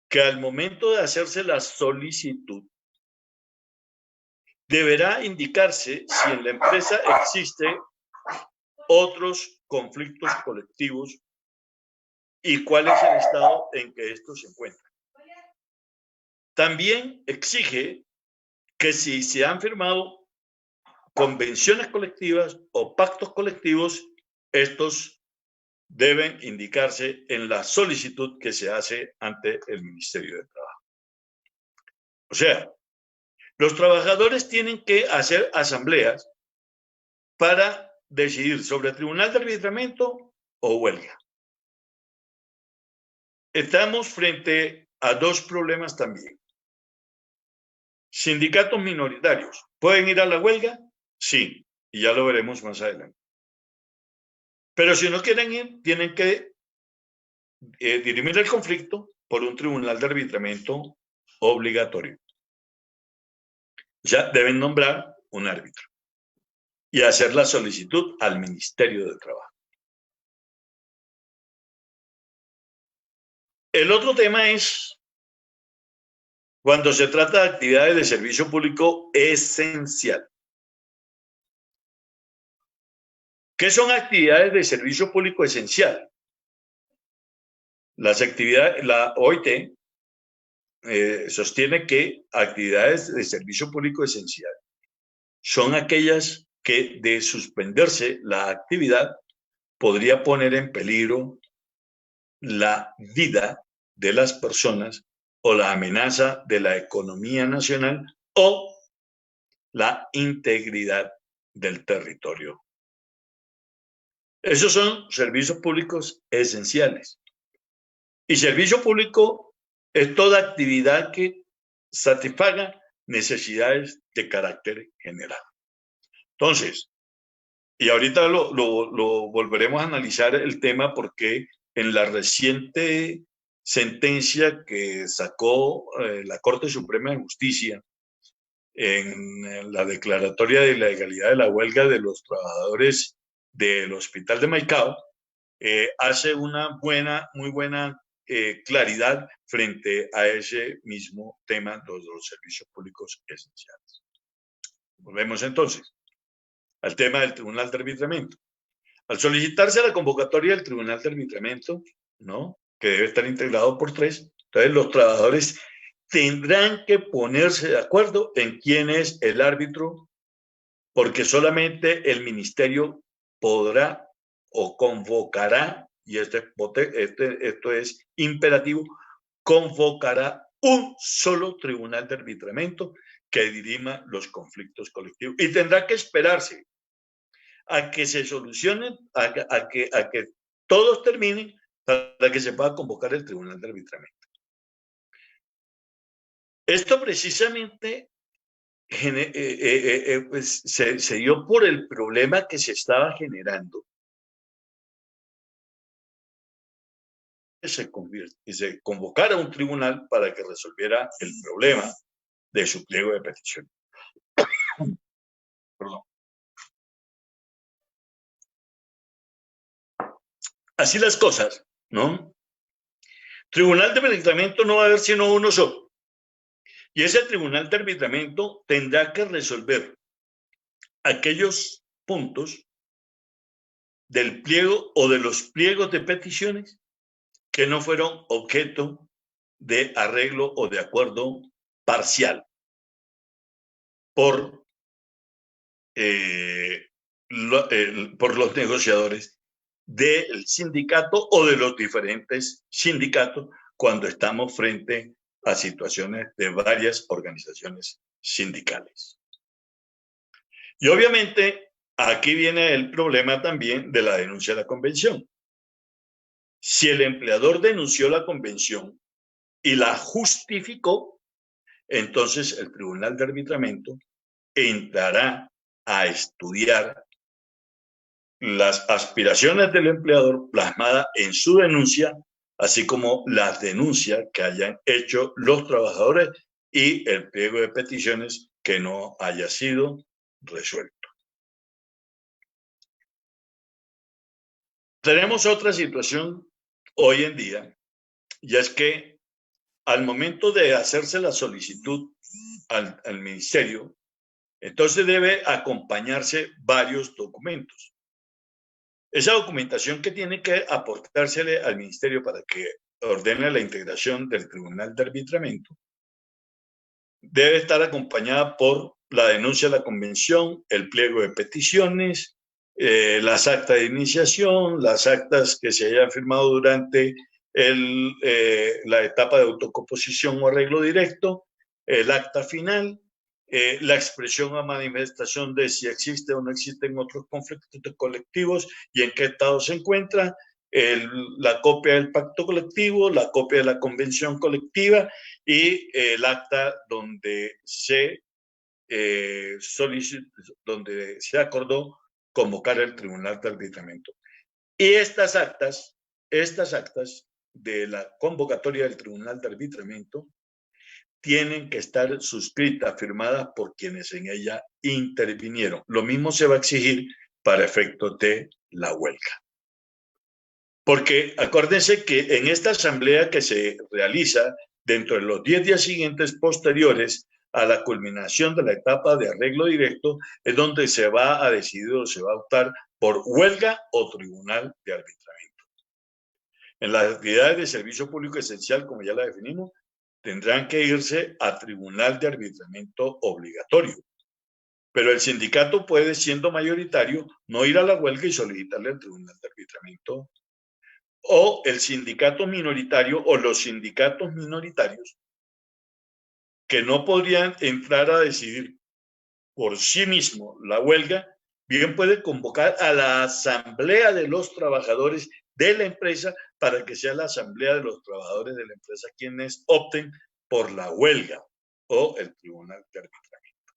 Speaker 3: que al momento de hacerse la solicitud deberá indicarse si en la empresa existe otros conflictos colectivos y cuál es el estado en que estos se encuentran. También exige que si se han firmado convenciones colectivas o pactos colectivos, estos deben indicarse en la solicitud que se hace ante el Ministerio de Trabajo. O sea, los trabajadores tienen que hacer asambleas para decidir sobre tribunal de arbitramiento o huelga. Estamos frente a dos problemas también. Sindicatos minoritarios, ¿pueden ir a la huelga? Sí, y ya lo veremos más adelante. Pero si no quieren ir, tienen que dirimir el conflicto por un tribunal de arbitramiento obligatorio. Ya deben nombrar un árbitro y hacer la solicitud al Ministerio de Trabajo. El otro tema es cuando se trata de actividades de servicio público esencial. ¿Qué son actividades de servicio público esencial? Las actividades, la OIT sostiene que actividades de servicio público esencial son aquellas que de suspenderse la actividad podría poner en peligro la vida de las personas o la amenaza de la economía nacional o la integridad del territorio. Esos son servicios públicos esenciales. Y servicio público es toda actividad que satisfaga necesidades de carácter general. Entonces, y ahorita lo volveremos a analizar el tema porque en la reciente sentencia que sacó la Corte Suprema de Justicia en la declaratoria de la legalidad de la huelga de los trabajadores del Hospital de Maicao, hace una muy buena claridad frente a ese mismo tema de los servicios públicos esenciales. Volvemos entonces al tema del Tribunal de Arbitramiento. Al solicitarse la convocatoria del Tribunal de Arbitramiento, ¿no?, que debe estar integrado por 3, entonces los trabajadores tendrán que ponerse de acuerdo en quién es el árbitro, porque solamente el ministerio podrá o convocará, y esto es imperativo, convocará un solo tribunal de arbitramiento que dirima los conflictos colectivos. Y tendrá que esperarse a que se solucionen, a que todos terminen para que se pueda convocar el tribunal de arbitramiento. Esto precisamente pues se dio por el problema que se estaba generando. Se convocara un tribunal para que resolviera el problema de su pliego de petición. Perdón. Así las cosas, ¿no? Tribunal de arbitramiento no va a haber sino uno solo. Y ese tribunal de arbitramiento tendrá que resolver aquellos puntos del pliego o de los pliegos de peticiones que no fueron objeto de arreglo o de acuerdo parcial por los negociadores del sindicato o de los diferentes sindicatos cuando estamos frente a situaciones de varias organizaciones sindicales. Y obviamente aquí viene el problema también de la denuncia de la convención. Si el empleador denunció la convención y la justificó, entonces el Tribunal de Arbitramiento entrará a estudiar las aspiraciones del empleador plasmadas en su denuncia, así como las denuncias que hayan hecho los trabajadores y el pliego de peticiones que no haya sido resuelto. Tenemos otra situación hoy en día, y es que al momento de hacerse la solicitud al ministerio, entonces debe acompañarse varios documentos. Esa documentación que tiene que aportársele al ministerio para que ordene la integración del Tribunal de Arbitramiento debe estar acompañada por la denuncia de la convención, el pliego de peticiones, las actas de iniciación, las actas que se hayan firmado durante la etapa de autocomposición o arreglo directo, el acta final, la expresión o manifestación de si existe o no existen otros conflictos colectivos y en qué estado se encuentra, la copia del pacto colectivo, la copia de la convención colectiva y el acta donde donde se acordó convocar el tribunal de arbitramiento. Y estas actas de la convocatoria del tribunal de arbitramiento tienen que estar suscritas, firmadas por quienes en ella intervinieron. Lo mismo se va a exigir para efectos de la huelga. Porque acuérdense que en esta asamblea que se realiza dentro de los 10 días siguientes posteriores a la culminación de la etapa de arreglo directo, es donde se va a decidir o se va a optar por huelga o tribunal de arbitramiento. En las actividades de servicio público esencial, como ya la definimos, tendrán que irse a tribunal de arbitramiento obligatorio. Pero el sindicato puede, siendo mayoritario, no ir a la huelga y solicitarle al tribunal de arbitramiento. O el sindicato minoritario o los sindicatos minoritarios que no podrían entrar a decidir por sí mismo la huelga, bien puede convocar a la asamblea de los trabajadores de la empresa para que sea la asamblea de los trabajadores de la empresa quienes opten por la huelga o el tribunal de arbitramiento.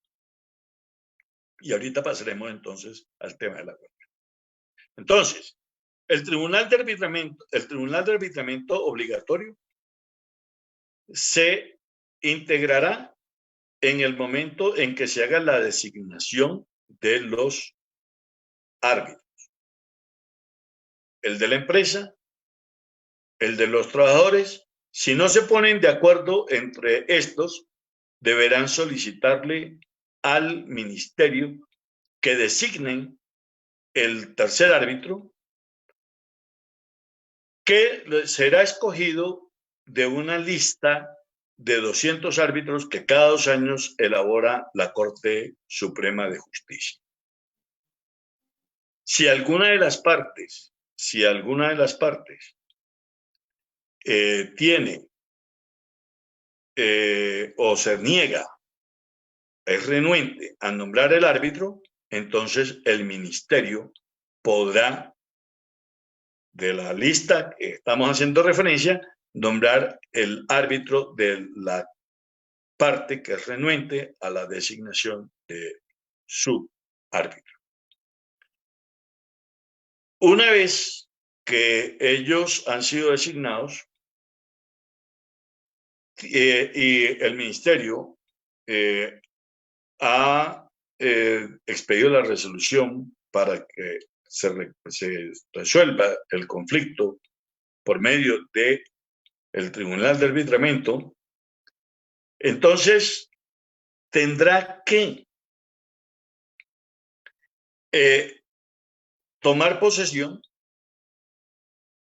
Speaker 3: Y ahorita pasaremos entonces al tema de la huelga. Entonces, el tribunal de arbitramiento obligatorio se integrará en el momento en que se haga la designación de los árbitros. El de la empresa, el de los trabajadores. Si no se ponen de acuerdo entre estos, deberán solicitarle al ministerio que designen el tercer árbitro, que será escogido de una lista de 200 árbitros que cada 2 años elabora la Corte Suprema de Justicia. Si alguna de las partes tiene o se niega, es renuente a nombrar el árbitro, entonces el ministerio podrá, de la lista que estamos haciendo referencia, nombrar el árbitro de la parte que es renuente a la designación de su árbitro. Una vez que ellos han sido designados y el ministerio ha expedido la resolución para que se resuelva el conflicto por medio del tribunal de arbitramiento, entonces tendrá que tomar posesión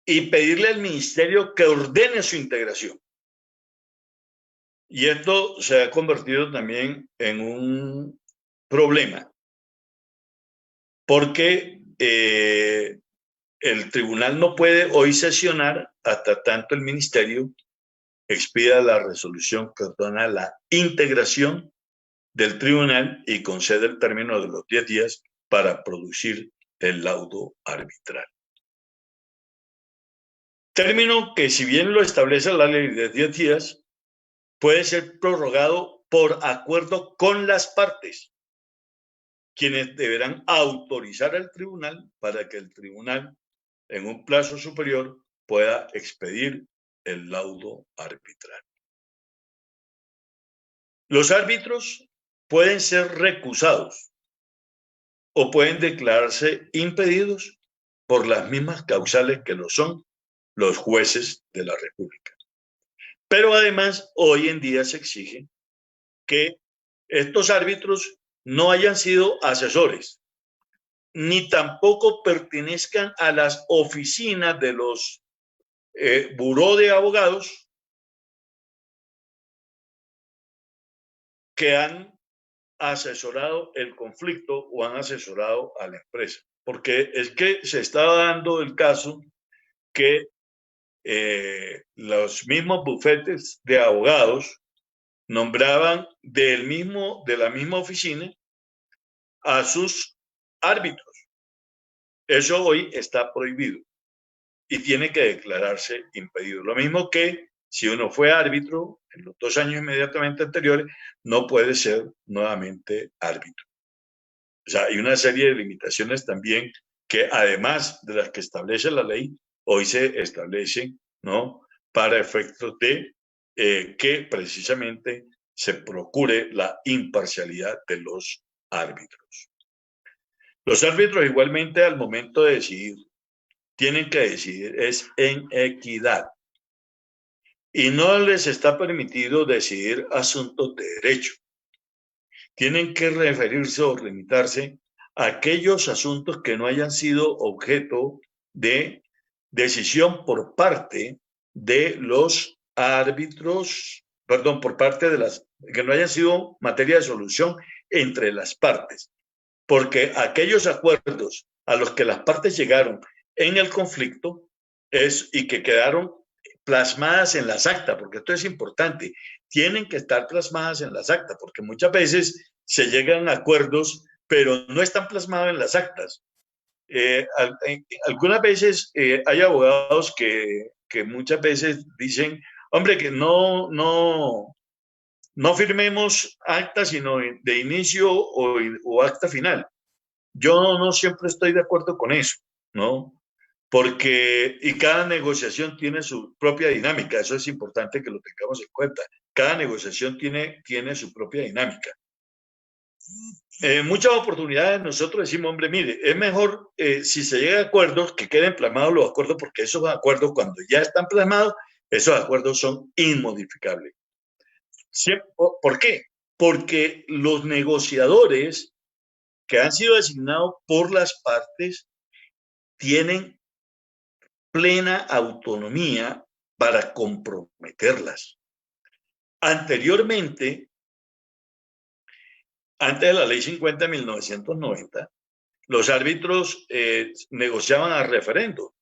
Speaker 3: y pedirle al ministerio que ordene su integración. Y esto se ha convertido también en un problema, porque el tribunal no puede hoy sesionar hasta tanto el ministerio expida la resolución que ordena la integración del tribunal y concede el término de los 10 días para producir el laudo arbitral. Término que, si bien lo establece la ley de 10 días, puede ser prorrogado por acuerdo con las partes, quienes deberán autorizar al tribunal para que el tribunal, en un plazo superior, pueda expedir el laudo arbitral. Los árbitros pueden ser recusados o pueden declararse impedidos por las mismas causales que lo son los jueces de la República. Pero además, hoy en día se exige que estos árbitros no hayan sido asesores, ni tampoco pertenezcan a las oficinas de los buró de abogados que han asesorado el conflicto o han asesorado a la empresa. Porque es que se estaba dando el caso que los mismos bufetes de abogados nombraban de la misma oficina a sus árbitros. Eso hoy está prohibido y tiene que declararse impedido. Lo mismo que si uno fue árbitro en los 2 años inmediatamente anteriores, no puede ser nuevamente árbitro. O sea, hay una serie de limitaciones también que además de las que establece la ley, hoy se establecen, ¿no? Para efectos de que precisamente se procure la imparcialidad de los árbitros. Los árbitros igualmente al momento de decidir, tienen que decidir es en equidad. Y no les está permitido decidir asuntos de derecho. Tienen que referirse o limitarse a aquellos asuntos que no hayan sido objeto de decisión por parte de los árbitros, perdón, por parte de que no hayan sido materia de solución entre las partes. Porque aquellos acuerdos a los que las partes llegaron en el conflicto y que quedaron plasmadas en las actas, porque esto es importante, tienen que estar plasmadas en las actas, porque muchas veces se llegan a acuerdos, pero no están plasmados en las actas. Algunas veces hay abogados que muchas veces dicen, hombre, que no firmemos acta, sino de inicio o acta final. Yo no siempre estoy de acuerdo con eso, ¿no? Porque, y cada negociación tiene su propia dinámica, eso es importante que lo tengamos en cuenta. Cada negociación tiene su propia dinámica. En muchas oportunidades nosotros decimos, hombre, mire, es mejor si se llega a acuerdos que queden plasmados los acuerdos, porque esos acuerdos cuando ya están plasmados, esos acuerdos son inmodificables. ¿Por qué? Porque los negociadores que han sido designados por las partes tienen plena autonomía para comprometerlas. Anteriormente, antes de la ley 50 de 1990, los árbitros negociaban a referendo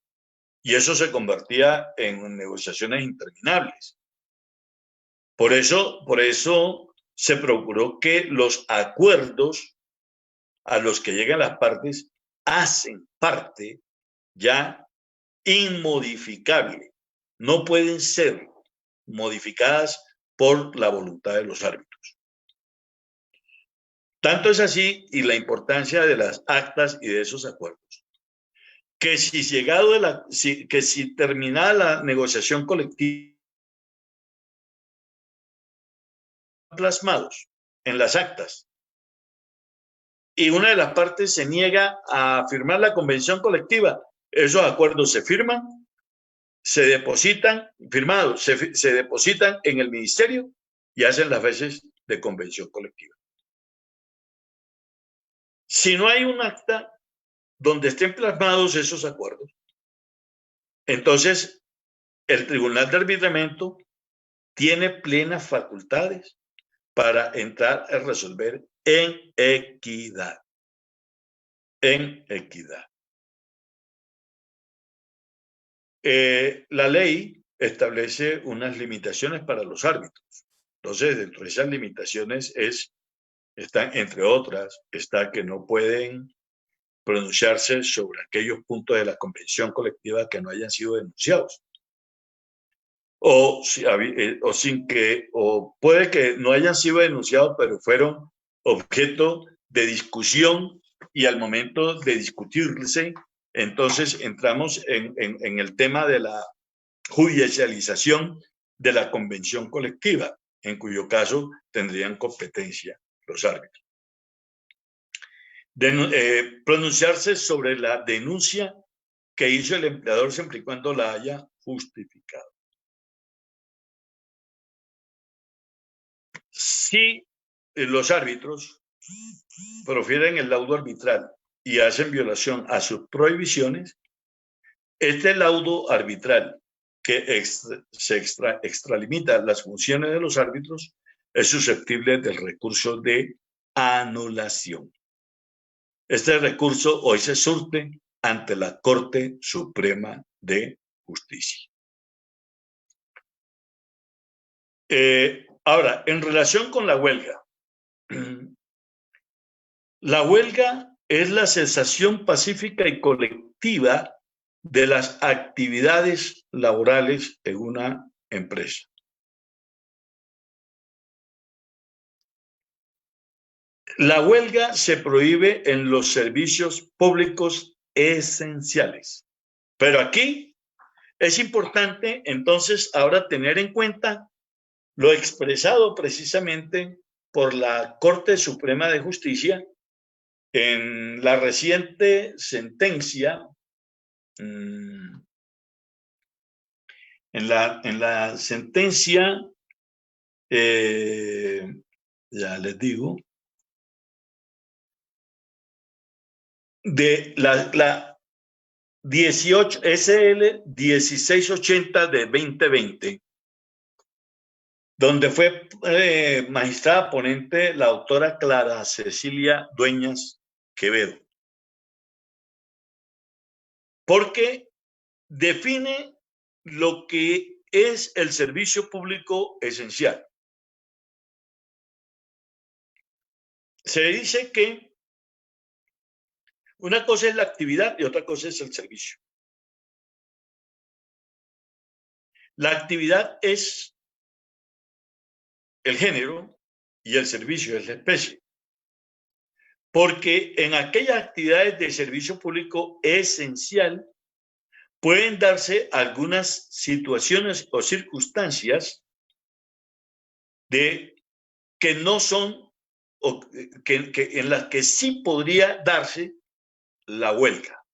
Speaker 3: y eso se convertía en negociaciones interminables. Por eso se procuró que los acuerdos a los que llegan las partes hacen parte ya inmodificable, no pueden ser modificadas por la voluntad de los árbitros. Tanto es así y la importancia de las actas y de esos acuerdos, que si terminada la negociación colectiva, plasmados en las actas y una de las partes se niega a firmar la convención colectiva, esos acuerdos se firman, se depositan, firmados, se depositan en el ministerio y hacen las veces de convención colectiva. Si no hay un acta donde estén plasmados esos acuerdos, entonces el Tribunal de Arbitramiento tiene plenas facultades para entrar a resolver en equidad. En equidad. La ley establece unas limitaciones para los árbitros. Entonces, dentro de esas limitaciones están, entre otras, está que no pueden pronunciarse sobre aquellos puntos de la convención colectiva que no hayan sido denunciados. O puede que no hayan sido denunciados, pero fueron objeto de discusión y al momento de discutirse, entonces entramos en el tema de la judicialización de la convención colectiva, en cuyo caso tendrían competencia los árbitros. Pronunciarse sobre la denuncia que hizo el empleador siempre y cuando la haya justificado. Si los árbitros profieren el laudo arbitral y hacen violación a sus prohibiciones, este laudo arbitral que se extralimita las funciones de los árbitros es susceptible del recurso de anulación. Este recurso hoy se surte ante la Corte Suprema de Justicia. Ahora, en relación con la huelga, la huelga es la cesación pacífica y colectiva de las actividades laborales en una empresa. La huelga se prohíbe en los servicios públicos esenciales. Pero aquí es importante entonces ahora tener en cuenta lo expresado precisamente por la Corte Suprema de Justicia en la reciente sentencia, en la sentencia, ya les digo, de la 18 SL 1680 de 2020, donde fue magistrada ponente la doctora Clara Cecilia Dueñas Quevedo, porque define lo que es el servicio público esencial. Se dice que una cosa es la actividad y otra cosa es el servicio. La actividad es el género y el servicio es la especie. Porque en aquellas actividades de servicio público esencial pueden darse algunas situaciones o circunstancias que no son, o que en las que sí podría darse la huelga.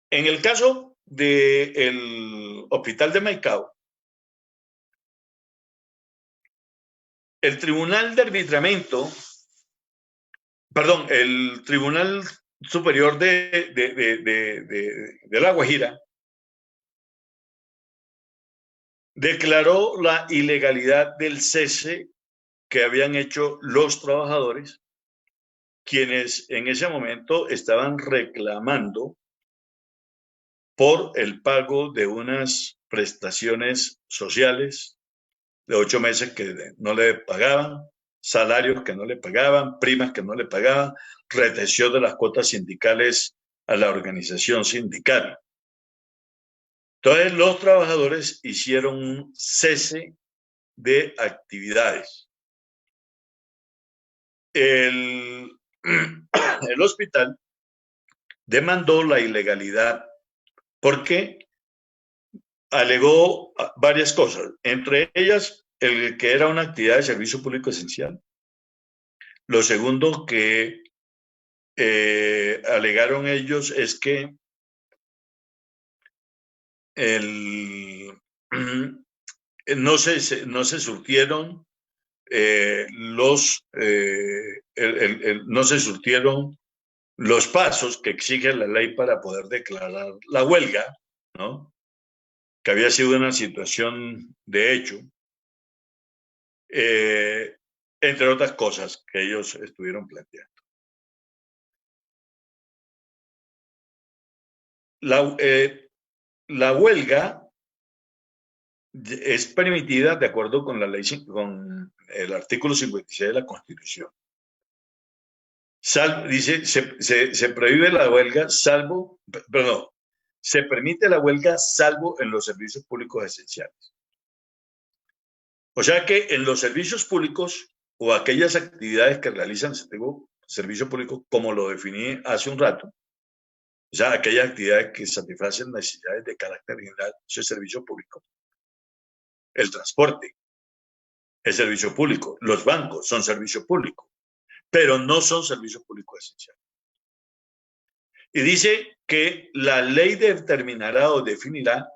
Speaker 3: En el caso del Hospital de Maicao, el Tribunal de Arbitramiento, perdón, el Tribunal Superior de La Guajira declaró la ilegalidad del cese que habían hecho los trabajadores, quienes en ese momento estaban reclamando por el pago de unas prestaciones sociales de 8 meses que no le pagaban, salarios que no le pagaban, primas que no le pagaban, retención de las cuotas sindicales a la organización sindical. Entonces los trabajadores hicieron un cese de actividades. El hospital demandó la ilegalidad porque alegó varias cosas, entre ellas el que era una actividad de servicio público esencial. Lo segundo que alegaron ellos es que no se surtieron no se surtieron los pasos que exige la ley para poder declarar la huelga, ¿no? Que había sido una situación de hecho, entre otras cosas que ellos estuvieron planteando. La huelga es permitida de acuerdo con la ley, con el artículo 56 de la Constitución. Dice, se prohíbe la huelga salvo, perdón, se permite la huelga salvo en los servicios públicos esenciales. O sea que en los servicios públicos o aquellas actividades que realizan servicio público, como lo definí hace un rato, o sea, aquellas actividades que satisfacen necesidades de carácter general, eso es servicio público. El transporte es servicio público, los bancos son servicio público, pero no son servicios públicos esenciales. Y dice que la ley determinará o definirá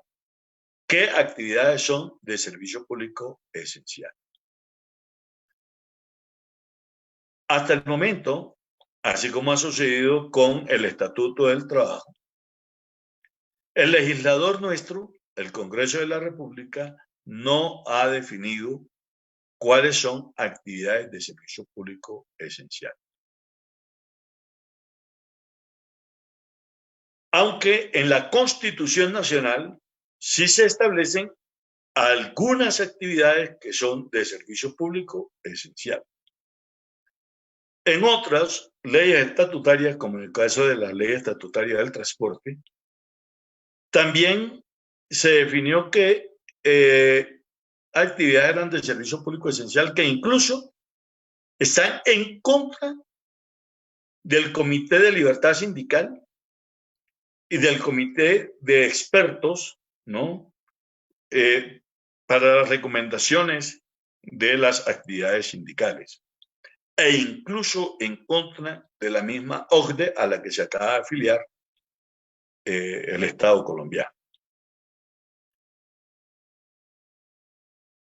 Speaker 3: qué actividades son de servicio público esencial. Hasta el momento, así como ha sucedido con el Estatuto del Trabajo, el legislador nuestro, el Congreso de la República, no ha definido cuáles son actividades de servicio público esencial. Aunque en la Constitución Nacional sí se establecen algunas actividades que son de servicio público esencial. En otras leyes estatutarias, como en el caso de la Ley Estatutaria del Transporte, también se definió que actividades eran de servicio público esencial que incluso están en contra del Comité de Libertad Sindical y del Comité de Expertos, ¿no? Para las recomendaciones de las actividades sindicales e incluso en contra de la misma OCDE a la que se acaba de afiliar el Estado colombiano.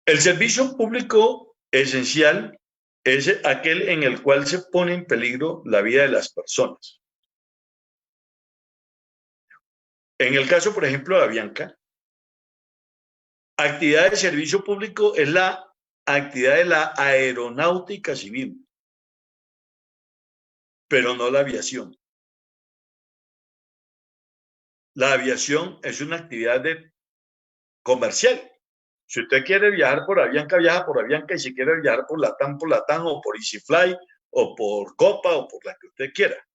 Speaker 3: El servicio público esencial es aquel en el cual se pone en peligro la vida de las personas. En el caso, por ejemplo, de Avianca, actividad de servicio público es la actividad de la aeronáutica civil, pero no la aviación. La aviación es una actividad comercial. Si usted quiere viajar por Avianca, viaja por Avianca, y si quiere viajar por LATAM, o por EasyFly, o por Copa, o por la que usted quiera.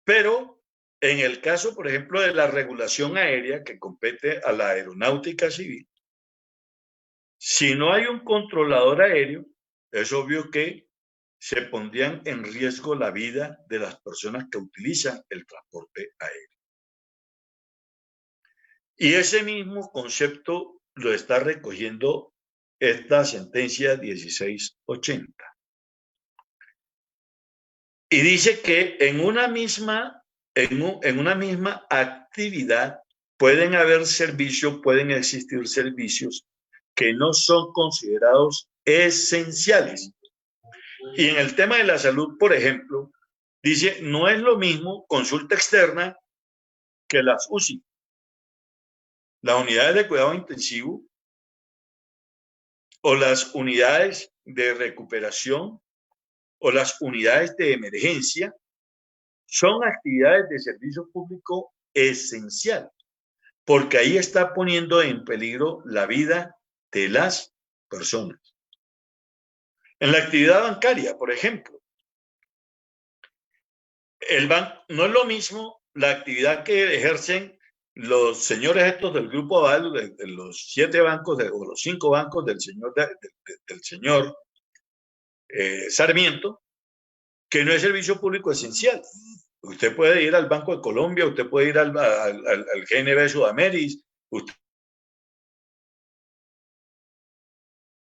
Speaker 3: Pero en el caso, por ejemplo, de la regulación aérea que compete a la aeronáutica civil, si no hay un controlador aéreo, es obvio que se pondrían en riesgo la vida de las personas que utilizan el transporte aéreo. Y ese mismo concepto lo está recogiendo esta sentencia 1680. Y dice que en una misma actividad pueden existir servicios que no son considerados esenciales. Y en el tema de la salud, por ejemplo, dice, no es lo mismo consulta externa que las UCI. Las unidades de cuidado intensivo o las unidades de recuperación o las unidades de emergencia son actividades de servicio público esencial, porque ahí está poniendo en peligro la vida de las personas. En la actividad bancaria, por ejemplo, no es lo mismo la actividad que ejercen los señores estos del Grupo Aval, de los 7 bancos o los 5 bancos del señor Sarmiento, que no es servicio público esencial. Usted puede ir al Banco de Colombia, usted puede ir al GNB Sudameris, usted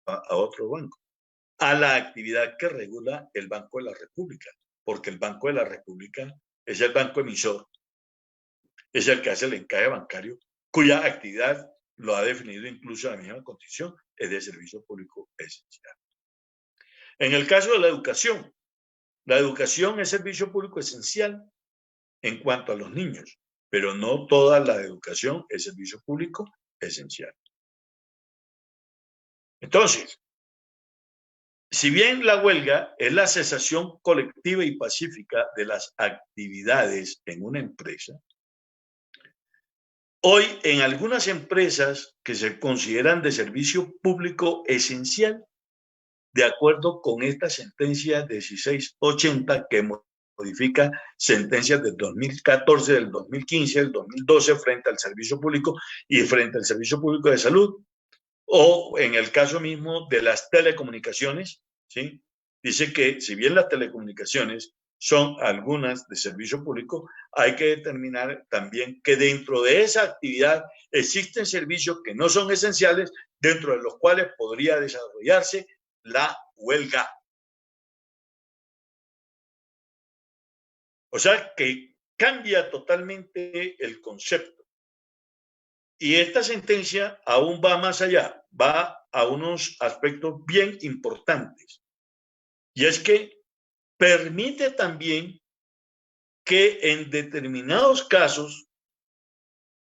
Speaker 3: a otro banco, a la actividad que regula el Banco de la República, porque el Banco de la República es el banco emisor, es el que hace el encaje bancario, cuya actividad lo ha definido incluso la misma Constitución, es de servicio público esencial. En el caso de la educación es servicio público esencial en cuanto a los niños, pero no toda la educación es servicio público esencial. Entonces, si bien la huelga es la cesación colectiva y pacífica de las actividades en una empresa, hoy en algunas empresas que se consideran de servicio público esencial, de acuerdo con esta sentencia 1680 que modifica sentencias del 2014, del 2015, del 2012 frente al servicio público y frente al servicio público de salud, o en el caso mismo de las telecomunicaciones, ¿sí? Dice que si bien las telecomunicaciones son algunas de servicio público, hay que determinar también que dentro de esa actividad existen servicios que no son esenciales, dentro de los cuales podría desarrollarse la huelga. O sea que cambia totalmente el concepto. Y esta sentencia aún va más allá, va a unos aspectos bien importantes. Y es que permite también que en determinados casos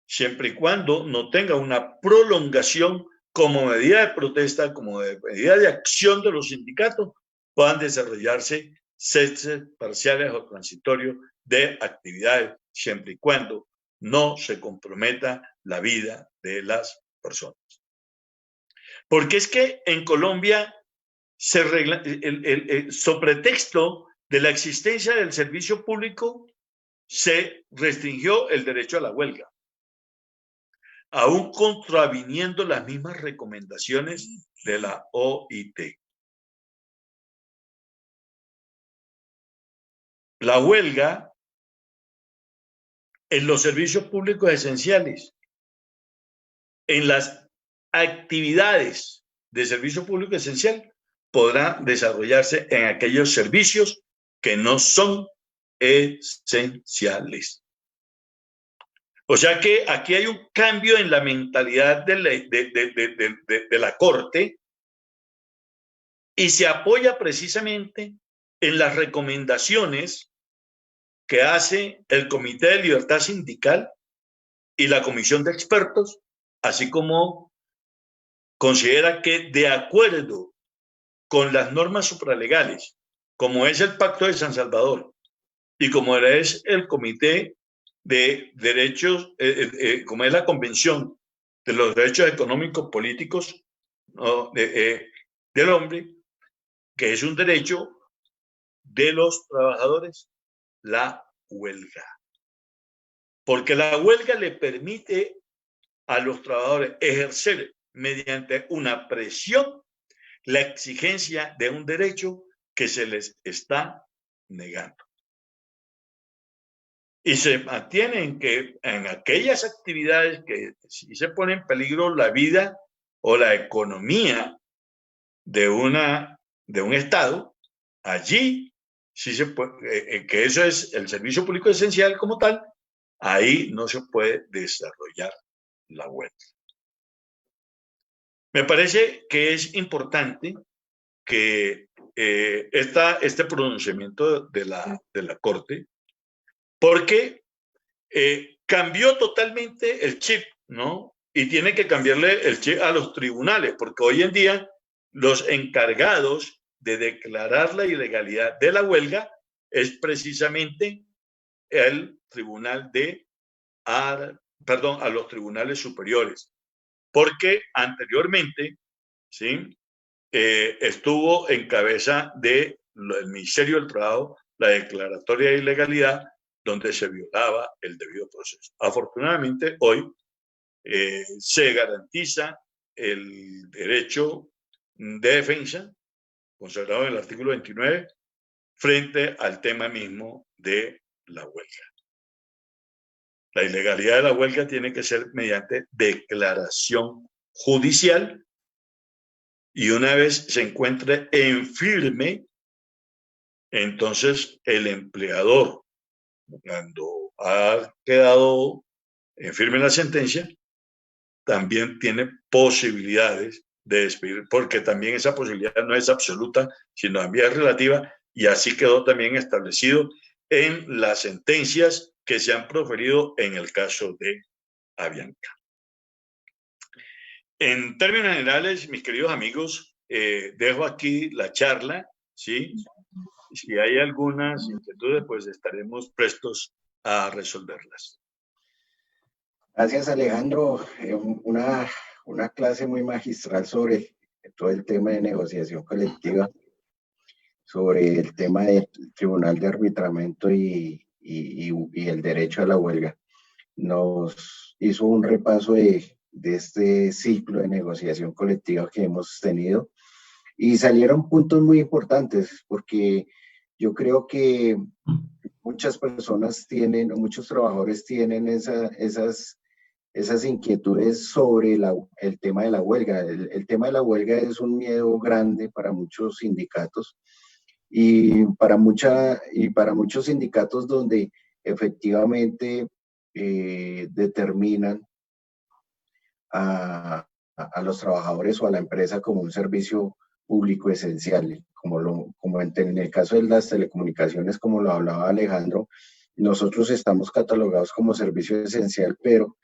Speaker 3: siempre y cuando no tenga una prolongación como medida de protesta, como medida de acción de los sindicatos, puedan desarrollarse ceses parciales o transitorios de actividades, siempre y cuando no se comprometa la vida de las personas. Porque es que en Colombia, sobre pretexto de la existencia del servicio público, se restringió el derecho a la huelga, aún contraviniendo las mismas recomendaciones de la OIT. La huelga en los servicios públicos esenciales, en las actividades de servicio público esencial, podrá desarrollarse en aquellos servicios que no son esenciales. O sea que aquí hay un cambio en la mentalidad de la Corte y se apoya precisamente en las recomendaciones que hace el Comité de Libertad Sindical y la Comisión de Expertos, así como considera que de acuerdo con las normas supralegales, como es el Pacto de San Salvador y como es el Comité de Derechos, como es la Convención de los Derechos Económicos Políticos, ¿no?, del hombre, que es un derecho de los trabajadores, la huelga. Porque la huelga le permite a los trabajadores ejercer mediante una presión la exigencia de un derecho que se les está negando. Y se mantienen que en aquellas actividades que sí se pone en peligro la vida o la economía de un Estado, allí sí se puede, que eso es el servicio público esencial como tal, ahí no se puede desarrollar la huelga. Me parece que es importante que este pronunciamiento de la Corte, porque cambió totalmente el chip, ¿no? Y tiene que cambiarle el chip a los tribunales, porque hoy en día los encargados de declarar la ilegalidad de la huelga es precisamente el tribunal a los tribunales superiores, porque anteriormente, ¿sí?, estuvo en cabeza del Ministerio del Trabajo la declaratoria de ilegalidad donde se violaba el debido proceso. Afortunadamente, hoy se garantiza el derecho de defensa consagrado en el artículo 29 frente al tema mismo de la huelga. La ilegalidad de la huelga tiene que ser mediante declaración judicial y una vez se encuentre en firme, entonces el empleador, cuando ha quedado en firme la sentencia, también tiene posibilidades de despedir, porque también esa posibilidad no es absoluta, sino también es relativa, y así quedó también establecido en las sentencias que se han proferido en el caso de Avianca. En términos generales, mis queridos amigos, dejo aquí la charla, ¿sí? Si hay algunas inquietudes, pues estaremos prestos a resolverlas.
Speaker 1: Gracias, Alejandro. Una clase muy magistral sobre todo el tema de negociación colectiva, sobre el tema del Tribunal de Arbitramiento y el derecho a la huelga. Nos hizo un repaso de este ciclo de negociación colectiva que hemos tenido y salieron puntos muy importantes, porque yo creo que muchas personas tienen, muchos trabajadores tienen esas inquietudes sobre el tema de la huelga. El tema de la huelga es un miedo grande para muchos sindicatos y para muchos sindicatos donde efectivamente determinan a los trabajadores o a la empresa como un servicio público esencial, como en el caso de las telecomunicaciones, como lo hablaba Alejandro. Nosotros estamos catalogados como servicio esencial, pero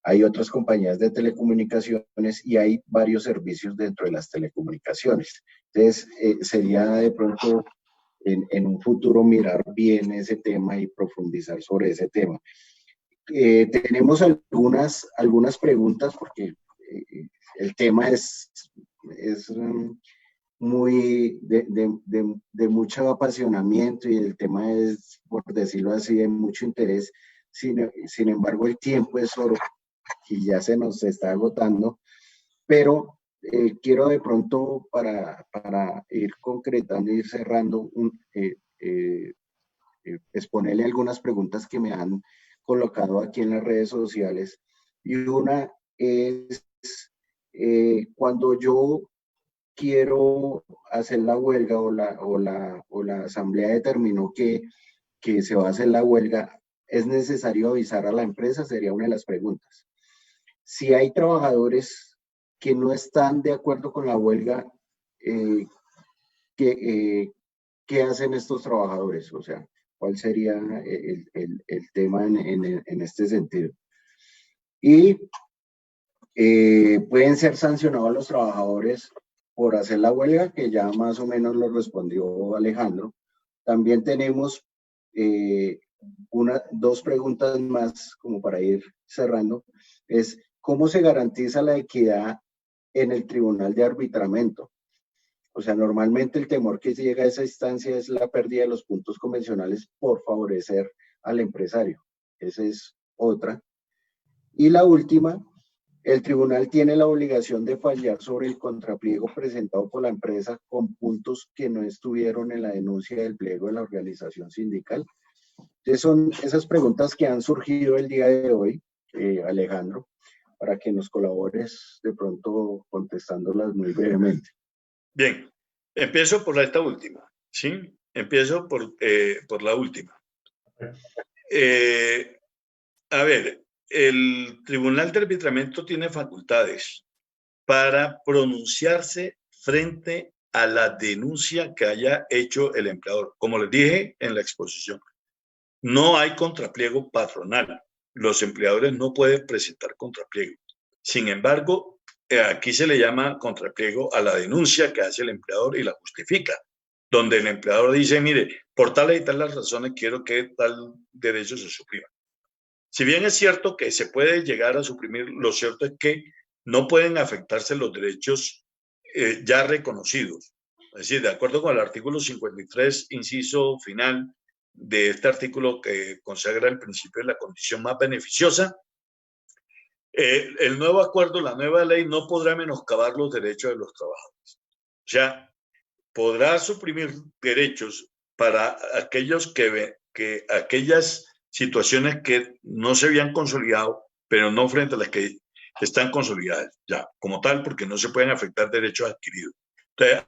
Speaker 1: hay otras compañías de telecomunicaciones y hay varios servicios dentro de las telecomunicaciones. Entonces, sería de pronto en un futuro mirar bien ese tema y profundizar sobre ese tema. Tenemos algunas preguntas porque el tema es muy de mucho apasionamiento y el tema es, por decirlo así, de mucho interés. Sin embargo, el tiempo es oro y ya se nos está agotando, pero quiero de pronto para ir concretando, ir cerrando, exponerle algunas preguntas que me han colocado aquí en las redes sociales. Y una es, cuando yo quiero hacer la huelga o la asamblea determinó que se va a hacer la huelga, ¿es necesario avisar a la empresa? Sería una de las preguntas. Si hay trabajadores que no están de acuerdo con la huelga, ¿qué hacen estos trabajadores? O sea, ¿cuál sería el tema en este sentido? Y pueden ser sancionados los trabajadores por hacer la huelga, que ya más o menos lo respondió Alejandro. También tenemos dos preguntas más como para ir cerrando. Es, ¿cómo se garantiza la equidad en el tribunal de arbitramiento? O sea, normalmente el temor que llega a esa instancia es la pérdida de los puntos convencionales por favorecer al empresario. Esa es otra. Y la última, el tribunal tiene la obligación de fallar sobre el contrapliego presentado por la empresa con puntos que no estuvieron en la denuncia del pliego de la organización sindical. Entonces son esas preguntas que han surgido el día de hoy, Alejandro, para que nos colabores de pronto contestándolas muy brevemente.
Speaker 3: Bien, empiezo por esta última, ¿sí? Empiezo por la última. A ver, el Tribunal de Arbitramiento tiene facultades para pronunciarse frente a la denuncia que haya hecho el empleador. Como les dije en la exposición, no hay contrapliego patronal. Los empleadores no pueden presentar contrapliego. Sin embargo, aquí se le llama contrapliego a la denuncia que hace el empleador y la justifica, donde el empleador dice, mire, por tales y tales razones quiero que tal derecho se suprima. Si bien es cierto que se puede llegar a suprimir, lo cierto es que no pueden afectarse los derechos ya reconocidos. Es decir, de acuerdo con el artículo 53, inciso final de este artículo que consagra el principio de la condición más beneficiosa, el nuevo acuerdo, la nueva ley no podrá menoscabar los derechos de los trabajadores. O sea, podrá suprimir derechos para aquellos que aquellas situaciones que no se habían consolidado, pero no frente a las que están consolidadas ya como tal, porque no se pueden afectar derechos adquiridos. Entonces,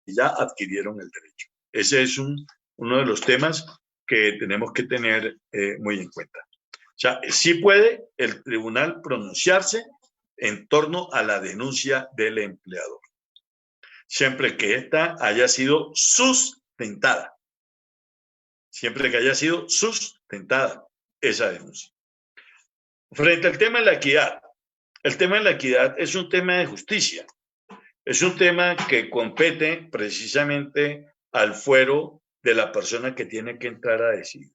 Speaker 3: ya adquirieron el derecho. Ese es uno de los temas que tenemos que tener muy en cuenta. O sea, sí puede el tribunal pronunciarse en torno a la denuncia del empleador, siempre que ésta haya sido sustentada. Siempre que haya sido sustentada esa denuncia. Frente al tema de la equidad, el tema de la equidad es un tema de justicia. Es un tema que compete precisamente al fuero de la persona que tiene que entrar a decidir.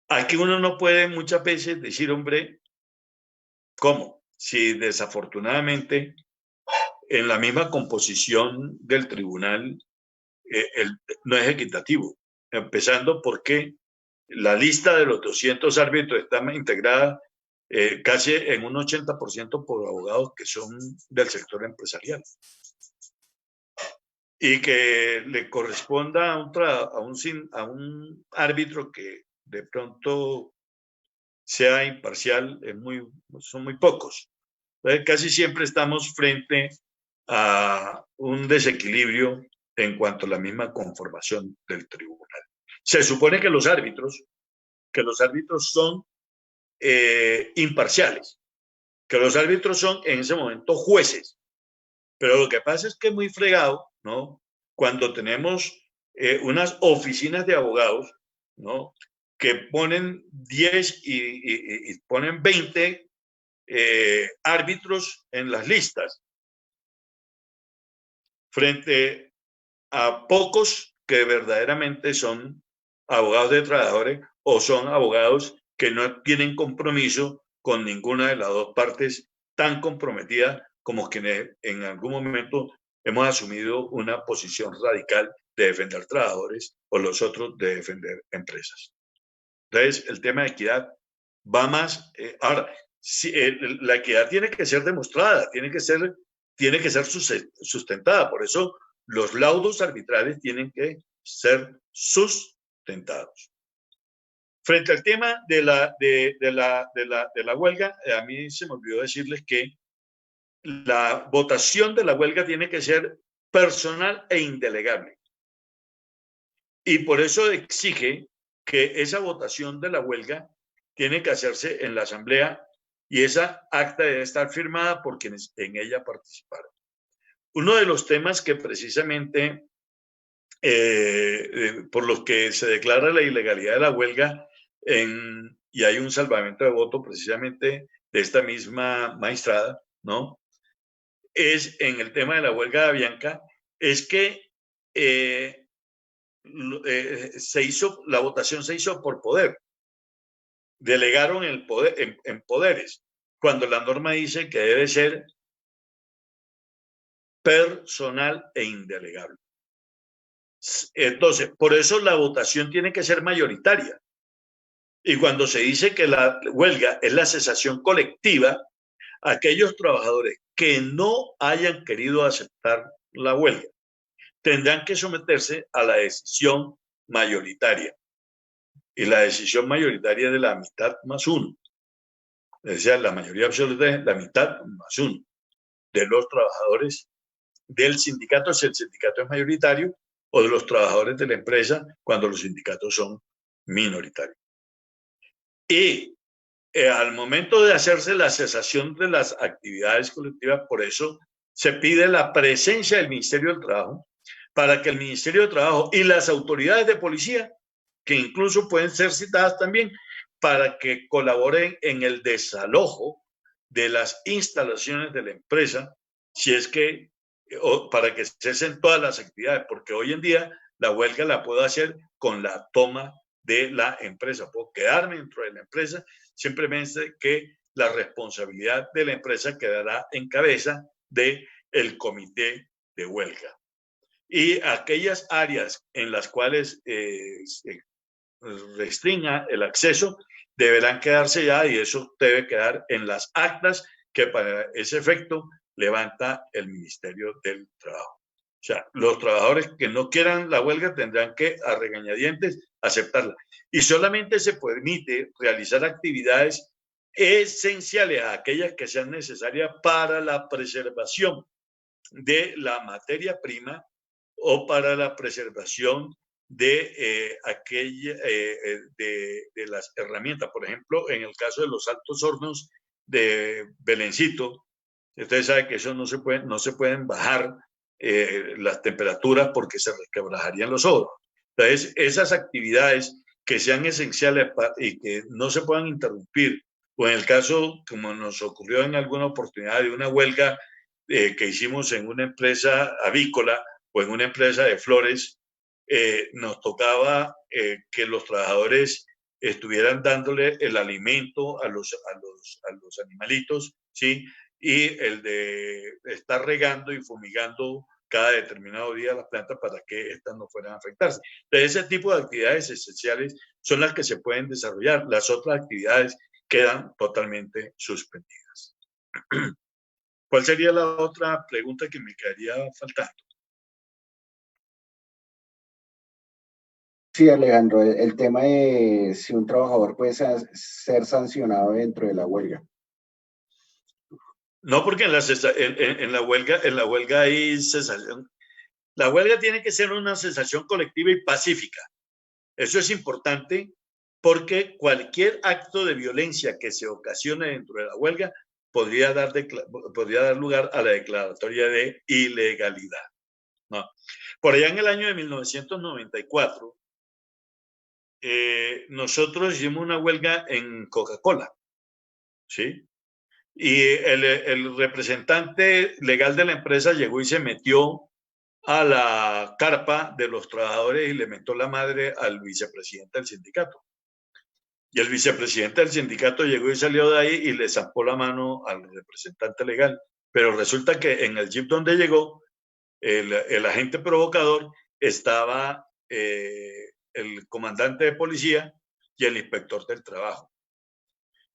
Speaker 3: Aquí uno no puede muchas veces decir, hombre, ¿cómo? Si desafortunadamente en la misma composición del tribunal no es equitativo, empezando porque la lista de los 200 árbitros está integrada casi en un 80% por abogados que son del sector empresarial. Y que le corresponda a un árbitro que de pronto sea imparcial, son muy pocos. Entonces, casi siempre estamos frente a un desequilibrio en cuanto a la misma conformación del tribunal. Se supone que los árbitros son imparciales, que los árbitros son en ese momento jueces, pero lo que pasa es que es muy fregado, ¿no? Cuando tenemos unas oficinas de abogados, ¿no? que ponen 10 y ponen 20 árbitros en las listas, frente a pocos que verdaderamente son abogados de trabajadores o son abogados que no tienen compromiso con ninguna de las dos partes tan comprometidas como quienes en algún momento hemos asumido una posición radical de defender trabajadores o los otros de defender empresas. Entonces, el tema de equidad va más. Ahora, si, la equidad tiene que ser demostrada, tiene que ser sustentada. Por eso los laudos arbitrales tienen que ser sustentados. Frente al tema de la huelga, a mí se me olvidó decirles que la votación de la huelga tiene que ser personal e indelegable. Y por eso exige que esa votación de la huelga tiene que hacerse en la asamblea y esa acta debe estar firmada por quienes en ella participaron. Uno de los temas que precisamente por los que se declara la ilegalidad de la huelga y hay un salvamento de voto precisamente de esta misma magistrada, ¿no? Es en el tema de la huelga de Avianca, es que la votación se hizo por poder. Delegaron el poder en poderes, cuando la norma dice que debe ser personal e indelegable. Entonces, por eso la votación tiene que ser mayoritaria. Y cuando se dice que la huelga es la cesación colectiva, aquellos trabajadores que no hayan querido aceptar la huelga tendrán que someterse a la decisión mayoritaria. Y la decisión mayoritaria es de la mitad más uno. Es decir, la mayoría absoluta es la mitad más uno de los trabajadores del sindicato, si el sindicato es mayoritario, o de los trabajadores de la empresa cuando los sindicatos son minoritarios. Y al momento de hacerse la cesación de las actividades colectivas, por eso se pide la presencia del Ministerio del Trabajo para que el Ministerio de Trabajo y las autoridades de policía, que incluso pueden ser citadas también, para que colaboren en el desalojo de las instalaciones de la empresa, si es que, o para que cesen todas las actividades, porque hoy en día la huelga la puedo hacer con la toma de la empresa. Puedo quedarme dentro de la empresa, simplemente que la responsabilidad de la empresa quedará en cabeza del comité de huelga. Y aquellas áreas en las cuales se restrinja el acceso deberán quedarse ya, y eso debe quedar en las actas que para ese efecto levanta el Ministerio del Trabajo. O sea, los trabajadores que no quieran la huelga tendrán que, a regañadientes, aceptarla. Y solamente se permite realizar actividades esenciales, a aquellas que sean necesarias para la preservación de la materia prima o para la preservación de de las herramientas. Por ejemplo, en el caso de los altos hornos de Belencito, ustedes saben que eso no se pueden bajar las temperaturas porque se resquebrajarían los hornos. Entonces, esas actividades que sean esenciales y que no se puedan interrumpir, o en el caso, como nos ocurrió en alguna oportunidad de una huelga que hicimos en una empresa avícola o en una empresa de flores, nos tocaba que los trabajadores estuvieran dándole el alimento a los animalitos, ¿sí? Y el de estar regando y fumigando cada determinado día las plantas para que éstas no fueran a afectarse. Entonces, ese tipo de actividades esenciales son las que se pueden desarrollar. Las otras actividades quedan totalmente suspendidas. ¿Cuál sería la otra pregunta que me quedaría faltando?
Speaker 1: Sí, Alejandro, el tema de si un trabajador puede ser sancionado dentro de la huelga.
Speaker 3: No, porque en la huelga hay cesación. La huelga tiene que ser una cesación colectiva y pacífica. Eso es importante porque cualquier acto de violencia que se ocasione dentro de la huelga podría dar lugar a la declaratoria de ilegalidad. No. Por allá en el año de 1994, nosotros hicimos una huelga en Coca-Cola, ¿sí? Y el representante legal de la empresa llegó y se metió a la carpa de los trabajadores y le mentó la madre al vicepresidente del sindicato. Y el vicepresidente del sindicato llegó y salió de ahí y le zampó la mano al representante legal. Pero resulta que en el jeep donde llegó, el agente provocador estaba el comandante de policía y el inspector del trabajo.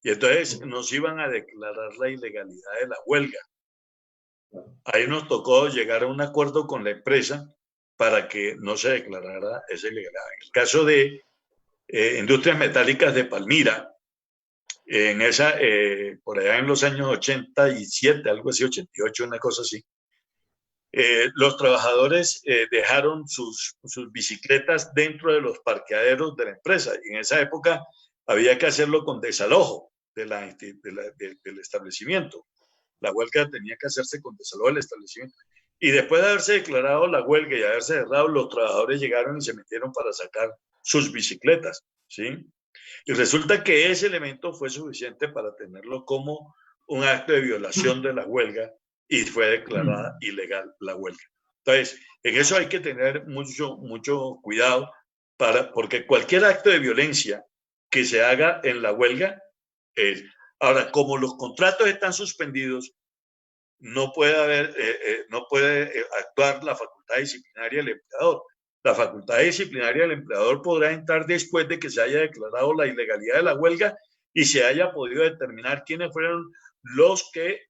Speaker 3: Y entonces nos iban a declarar la ilegalidad de la huelga. Ahí nos tocó llegar a un acuerdo con la empresa para que no se declarara esa ilegalidad. En el caso de Industrias Metálicas de Palmira, en esa, por allá en los años 87, algo así, 88, una cosa así, los trabajadores dejaron sus bicicletas dentro de los parqueaderos de la empresa. Y en esa época había que hacerlo con desalojo del establecimiento. La huelga tenía que hacerse con desalojo del establecimiento. Y después de haberse declarado la huelga y haberse cerrado, los trabajadores llegaron y se metieron para sacar sus bicicletas, ¿sí? Y resulta que ese elemento fue suficiente para tenerlo como un acto de violación de la huelga y fue declarada ilegal la huelga. Entonces, en eso hay que tener mucho cuidado porque cualquier acto de violencia que se haga en la huelga es... Ahora, como los contratos están suspendidos, no puede actuar la facultad disciplinaria del empleador. La facultad disciplinaria del empleador podrá entrar después de que se haya declarado la ilegalidad de la huelga y se haya podido determinar quiénes fueron los que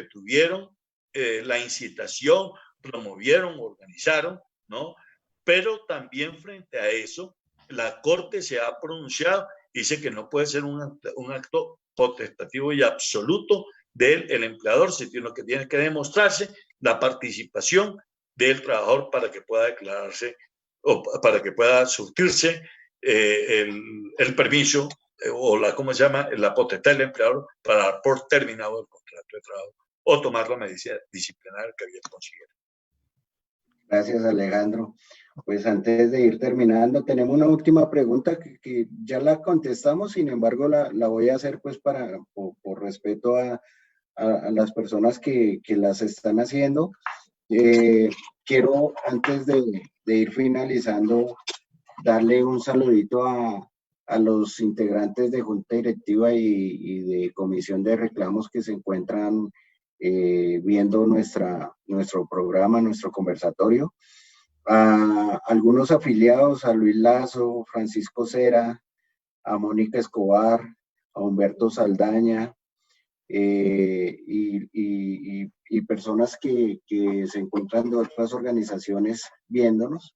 Speaker 3: tuvieron la incitación, promovieron, organizaron, ¿no? Pero también frente a eso, la Corte se ha pronunciado, dice que no puede ser un acto potestativo y absoluto del empleador, sino que tiene que demostrarse la participación del trabajador para que pueda declararse o para que pueda surtirse el permiso o ¿cómo se llama? La potestad del empleador para dar por terminado el contrato de trabajo o tomar la medida disciplinaria que bien considere.
Speaker 1: Gracias, Alejandro. Pues antes de ir terminando, tenemos una última pregunta que ya la contestamos, sin embargo la voy a hacer pues por respeto a las personas que las están haciendo. Quiero, antes de ir finalizando, darle un saludito a los integrantes de Junta Directiva y de Comisión de Reclamos que se encuentran viendo nuestro programa, nuestro conversatorio. A algunos afiliados, a Luis Lazo, Francisco Cera, a Mónica Escobar, a Humberto Saldaña, y personas que se encuentran de otras organizaciones viéndonos,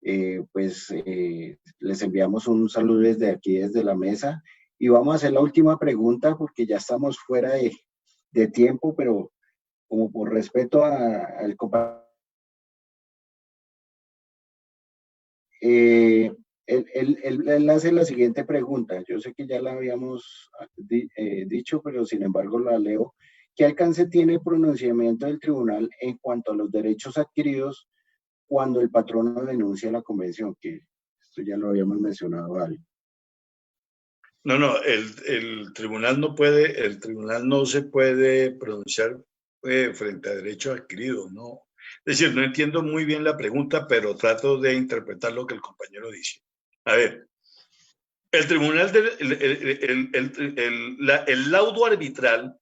Speaker 1: les enviamos un saludo desde aquí, desde la mesa, y vamos a hacer la última pregunta porque ya estamos fuera de tiempo, pero como por respeto al compañero, él hace la siguiente pregunta. Yo sé que ya la habíamos dicho, pero sin embargo la leo. ¿Qué alcance tiene el pronunciamiento del tribunal en cuanto a los derechos adquiridos cuando el patrono denuncia la convención? Que esto ya lo habíamos mencionado algo.
Speaker 3: No, el tribunal no se puede pronunciar frente a derechos adquiridos, ¿no? Es decir, no entiendo muy bien la pregunta, pero trato de interpretar lo que el compañero dice. A ver, el tribunal, el laudo arbitral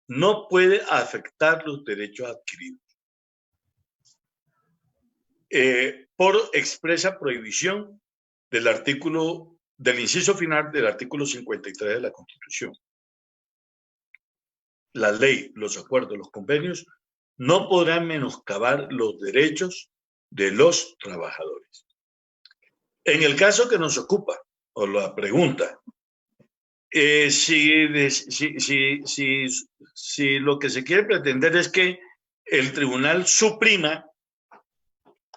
Speaker 3: no puede afectar los derechos adquiridos por expresa prohibición del inciso final del artículo 53 de la Constitución. La ley, los acuerdos, los convenios no podrán menoscabar los derechos de los trabajadores. En el caso que nos ocupa, o la pregunta, si lo que se quiere pretender es que el tribunal suprima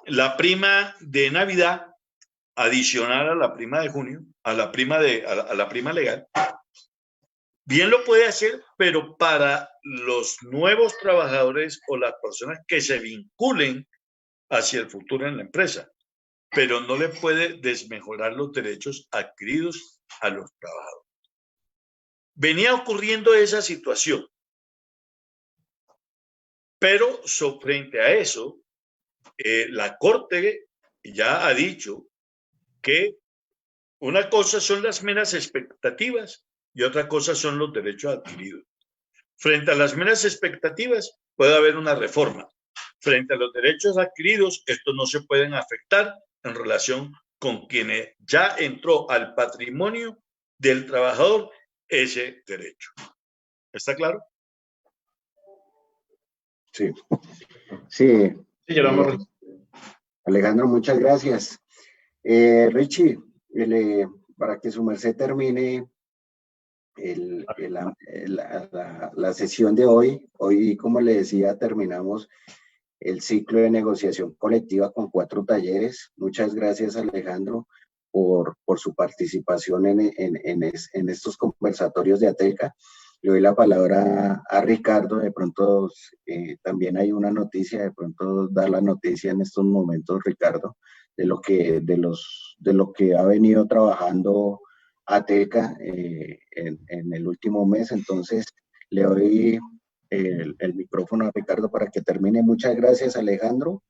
Speaker 3: la prima de Navidad adicional a la prima de junio, a la prima legal, bien lo puede hacer, pero para los nuevos trabajadores o las personas que se vinculen hacia el futuro en la empresa. pero no le puede desmejorar los derechos adquiridos a los trabajadores. Venía ocurriendo esa situación, pero frente a eso, la Corte ya ha dicho que una cosa son las meras expectativas y otra cosa son los derechos adquiridos. Frente a las meras expectativas puede haber una reforma. Frente a los derechos adquiridos, estos no se pueden afectar en relación con quienes ya entró al patrimonio del trabajador ese derecho. ¿Está claro?
Speaker 1: Sí. Sí.
Speaker 2: Sí, ya lo hemos
Speaker 1: Alejandro, muchas gracias. Richie, para que su merced termine la sesión de hoy. Hoy, como le decía, terminamos el ciclo de negociación colectiva con 4 talleres. Muchas gracias, Alejandro, por su participación en estos conversatorios de ATECA. Le doy la palabra a Ricardo. De pronto también hay una noticia, de pronto dar la noticia en estos momentos, Ricardo, de lo que ha venido trabajando ATECA en el último mes. Entonces, le doy el micrófono a Ricardo para que termine. Muchas gracias, Alejandro,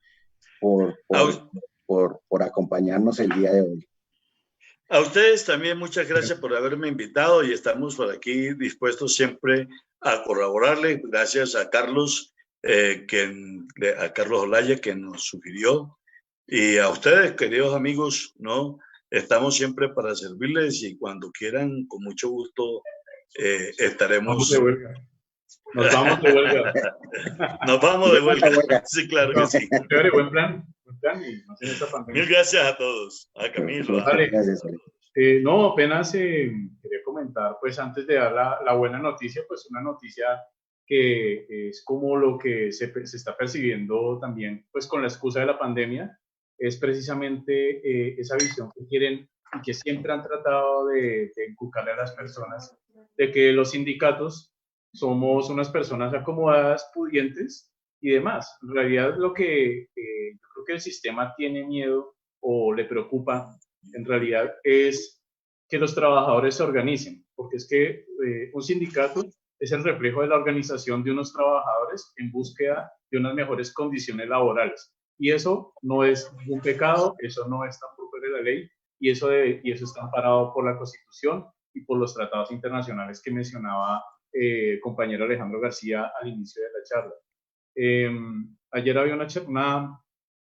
Speaker 1: por acompañarnos el día de hoy.
Speaker 3: A ustedes también muchas gracias por haberme invitado y estamos por aquí dispuestos siempre a colaborarle. Gracias a Carlos, a Carlos Olaya, que nos sugirió, y a ustedes, queridos amigos, ¿no? Estamos siempre para servirles y cuando quieran, con mucho gusto, estaremos.
Speaker 2: Vamos de huelga. Nos vamos de huelga.
Speaker 3: Nos vamos de huelga. Sí, claro que sí.
Speaker 2: Chévere, buen plan. Y no en esta pandemia.
Speaker 3: Mil gracias a todos. A Camilo.
Speaker 1: Gracias.
Speaker 2: No, apenas quería comentar, pues antes de dar la buena noticia, pues una noticia que es como lo que se está percibiendo también, pues con la excusa de la pandemia, es precisamente esa visión que quieren y que siempre han tratado de inculcarle a las personas, de que los sindicatos somos unas personas acomodadas, pudientes y demás. En realidad lo que yo creo que el sistema tiene miedo o le preocupa, en realidad es que los trabajadores se organicen, porque es que un sindicato es el reflejo de la organización de unos trabajadores en búsqueda de unas mejores condiciones laborales. Y eso no es un pecado, eso no está por fuera de la ley, y eso está amparado por la Constitución y por los tratados internacionales que mencionaba el compañero Alejandro García al inicio de la charla. Ayer había una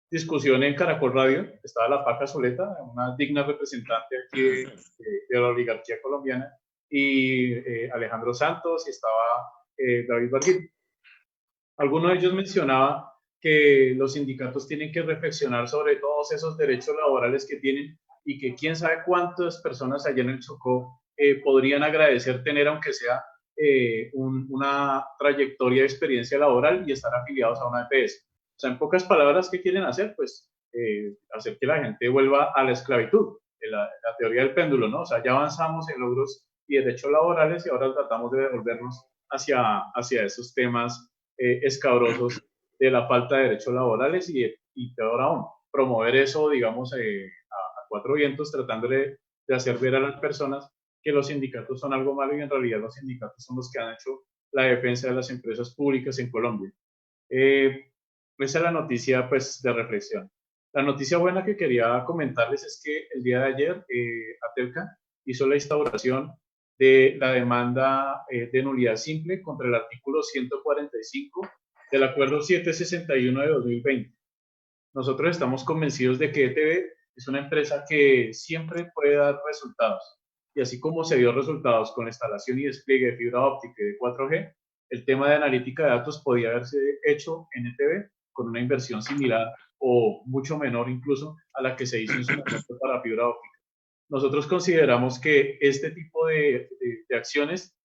Speaker 2: discusión en Caracol Radio, estaba la Paca Zuleta, una digna representante aquí de la oligarquía colombiana, y Alejandro Santos, y estaba David Barguil. Alguno de ellos mencionaba que los sindicatos tienen que reflexionar sobre todos esos derechos laborales que tienen y que quién sabe cuántas personas allá en el Chocó podrían agradecer tener, aunque sea una trayectoria de experiencia laboral y estar afiliados a una EPS. O sea, en pocas palabras, ¿qué quieren hacer? Pues hacer que la gente vuelva a la esclavitud, la teoría del péndulo, ¿no? O sea, ya avanzamos en logros y derechos laborales y ahora tratamos de devolvernos hacia esos temas escabrosos de la falta de derechos laborales y peor aún, promover eso, digamos, a 4 vientos, tratándole de hacer ver a las personas que los sindicatos son algo malo y en realidad los sindicatos son los que han hecho la defensa de las empresas públicas en Colombia. Esa es la noticia, pues, de reflexión. La noticia buena que quería comentarles es que el día de ayer ATECA hizo la instauración de la demanda de nulidad simple contra el artículo 145 del Acuerdo 761 de 2020. Nosotros estamos convencidos de que ETV es una empresa que siempre puede dar resultados. Y así como se dio resultados con la instalación y despliegue de fibra óptica y de 4G, el tema de analítica de datos podía haberse hecho en ETV con una inversión similar o mucho menor incluso a la que se hizo en su momento para fibra óptica. Nosotros consideramos que este tipo de acciones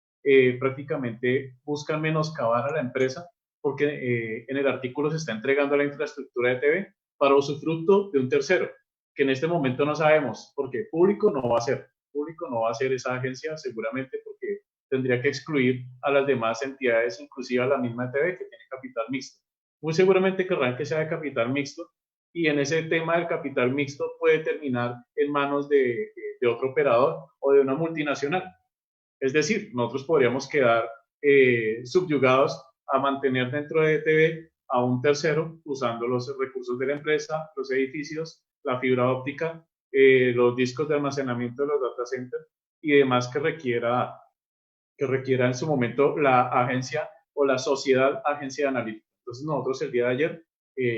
Speaker 2: prácticamente buscan menoscabar a la empresa porque en el artículo se está entregando la infraestructura de TV para usufructo de un tercero, que en este momento no sabemos, porque público no va a ser. Público no va a ser esa agencia seguramente porque tendría que excluir a las demás entidades, inclusive a la misma TV que tiene capital mixto. Muy seguramente querrán que sea de capital mixto y en ese tema del capital mixto puede terminar en manos de otro operador o de una multinacional. Es decir, nosotros podríamos quedar subyugados a mantener dentro de ETB a un tercero usando los recursos de la empresa, los edificios, la fibra óptica, los discos de almacenamiento de los data centers y demás que requiera en su momento la agencia o la sociedad agencia de analítica. Entonces nosotros el día de ayer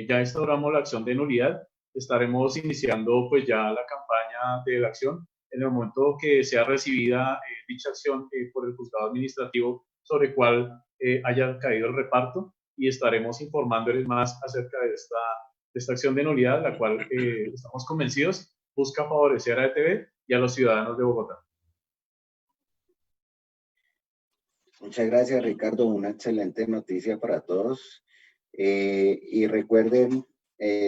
Speaker 2: ya instauramos la acción de nulidad, estaremos iniciando pues ya la campaña de la acción en el momento que sea recibida dicha acción por el juzgado administrativo sobre cuál haya caído el reparto, y estaremos informándoles más acerca de esta acción de nulidad, la cual estamos convencidos busca favorecer a ETB y a los ciudadanos de Bogotá.
Speaker 1: Muchas gracias, Ricardo. Una excelente noticia para todos. Y recuerden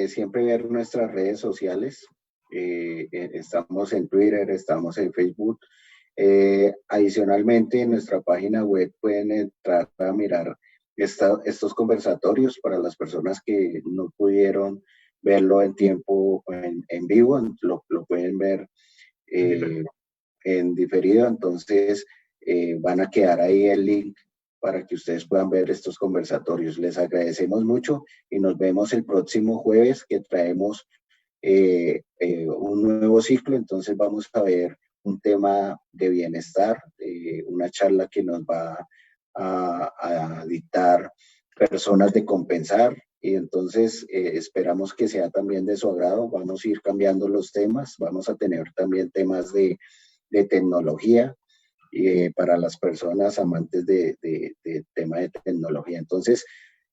Speaker 1: siempre ver nuestras redes sociales. Estamos en Twitter, estamos en Facebook. Adicionalmente, en nuestra página web pueden entrar a mirar estos conversatorios para las personas que no pudieron verlo en tiempo en vivo, lo pueden ver en diferido. Entonces van a quedar ahí el link para que ustedes puedan ver estos conversatorios. Les agradecemos mucho y nos vemos el próximo jueves, que traemos un nuevo ciclo. Entonces vamos a ver un tema de bienestar, una charla que nos va a dictar personas de Compensar, y entonces esperamos que sea también de su agrado. Vamos a ir cambiando los temas, vamos a tener también temas de tecnología para las personas amantes de tema de tecnología. Entonces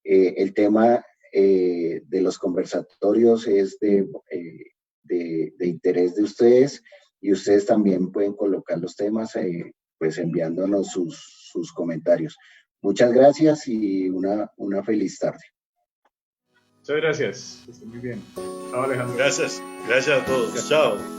Speaker 1: el tema de los conversatorios es de interés de ustedes, y ustedes también pueden colocar los temas pues enviándonos sus comentarios. Muchas gracias y una feliz tarde.
Speaker 2: Muchas gracias. Estén muy bien. Chao, Alejandro.
Speaker 3: Gracias a todos. Chao.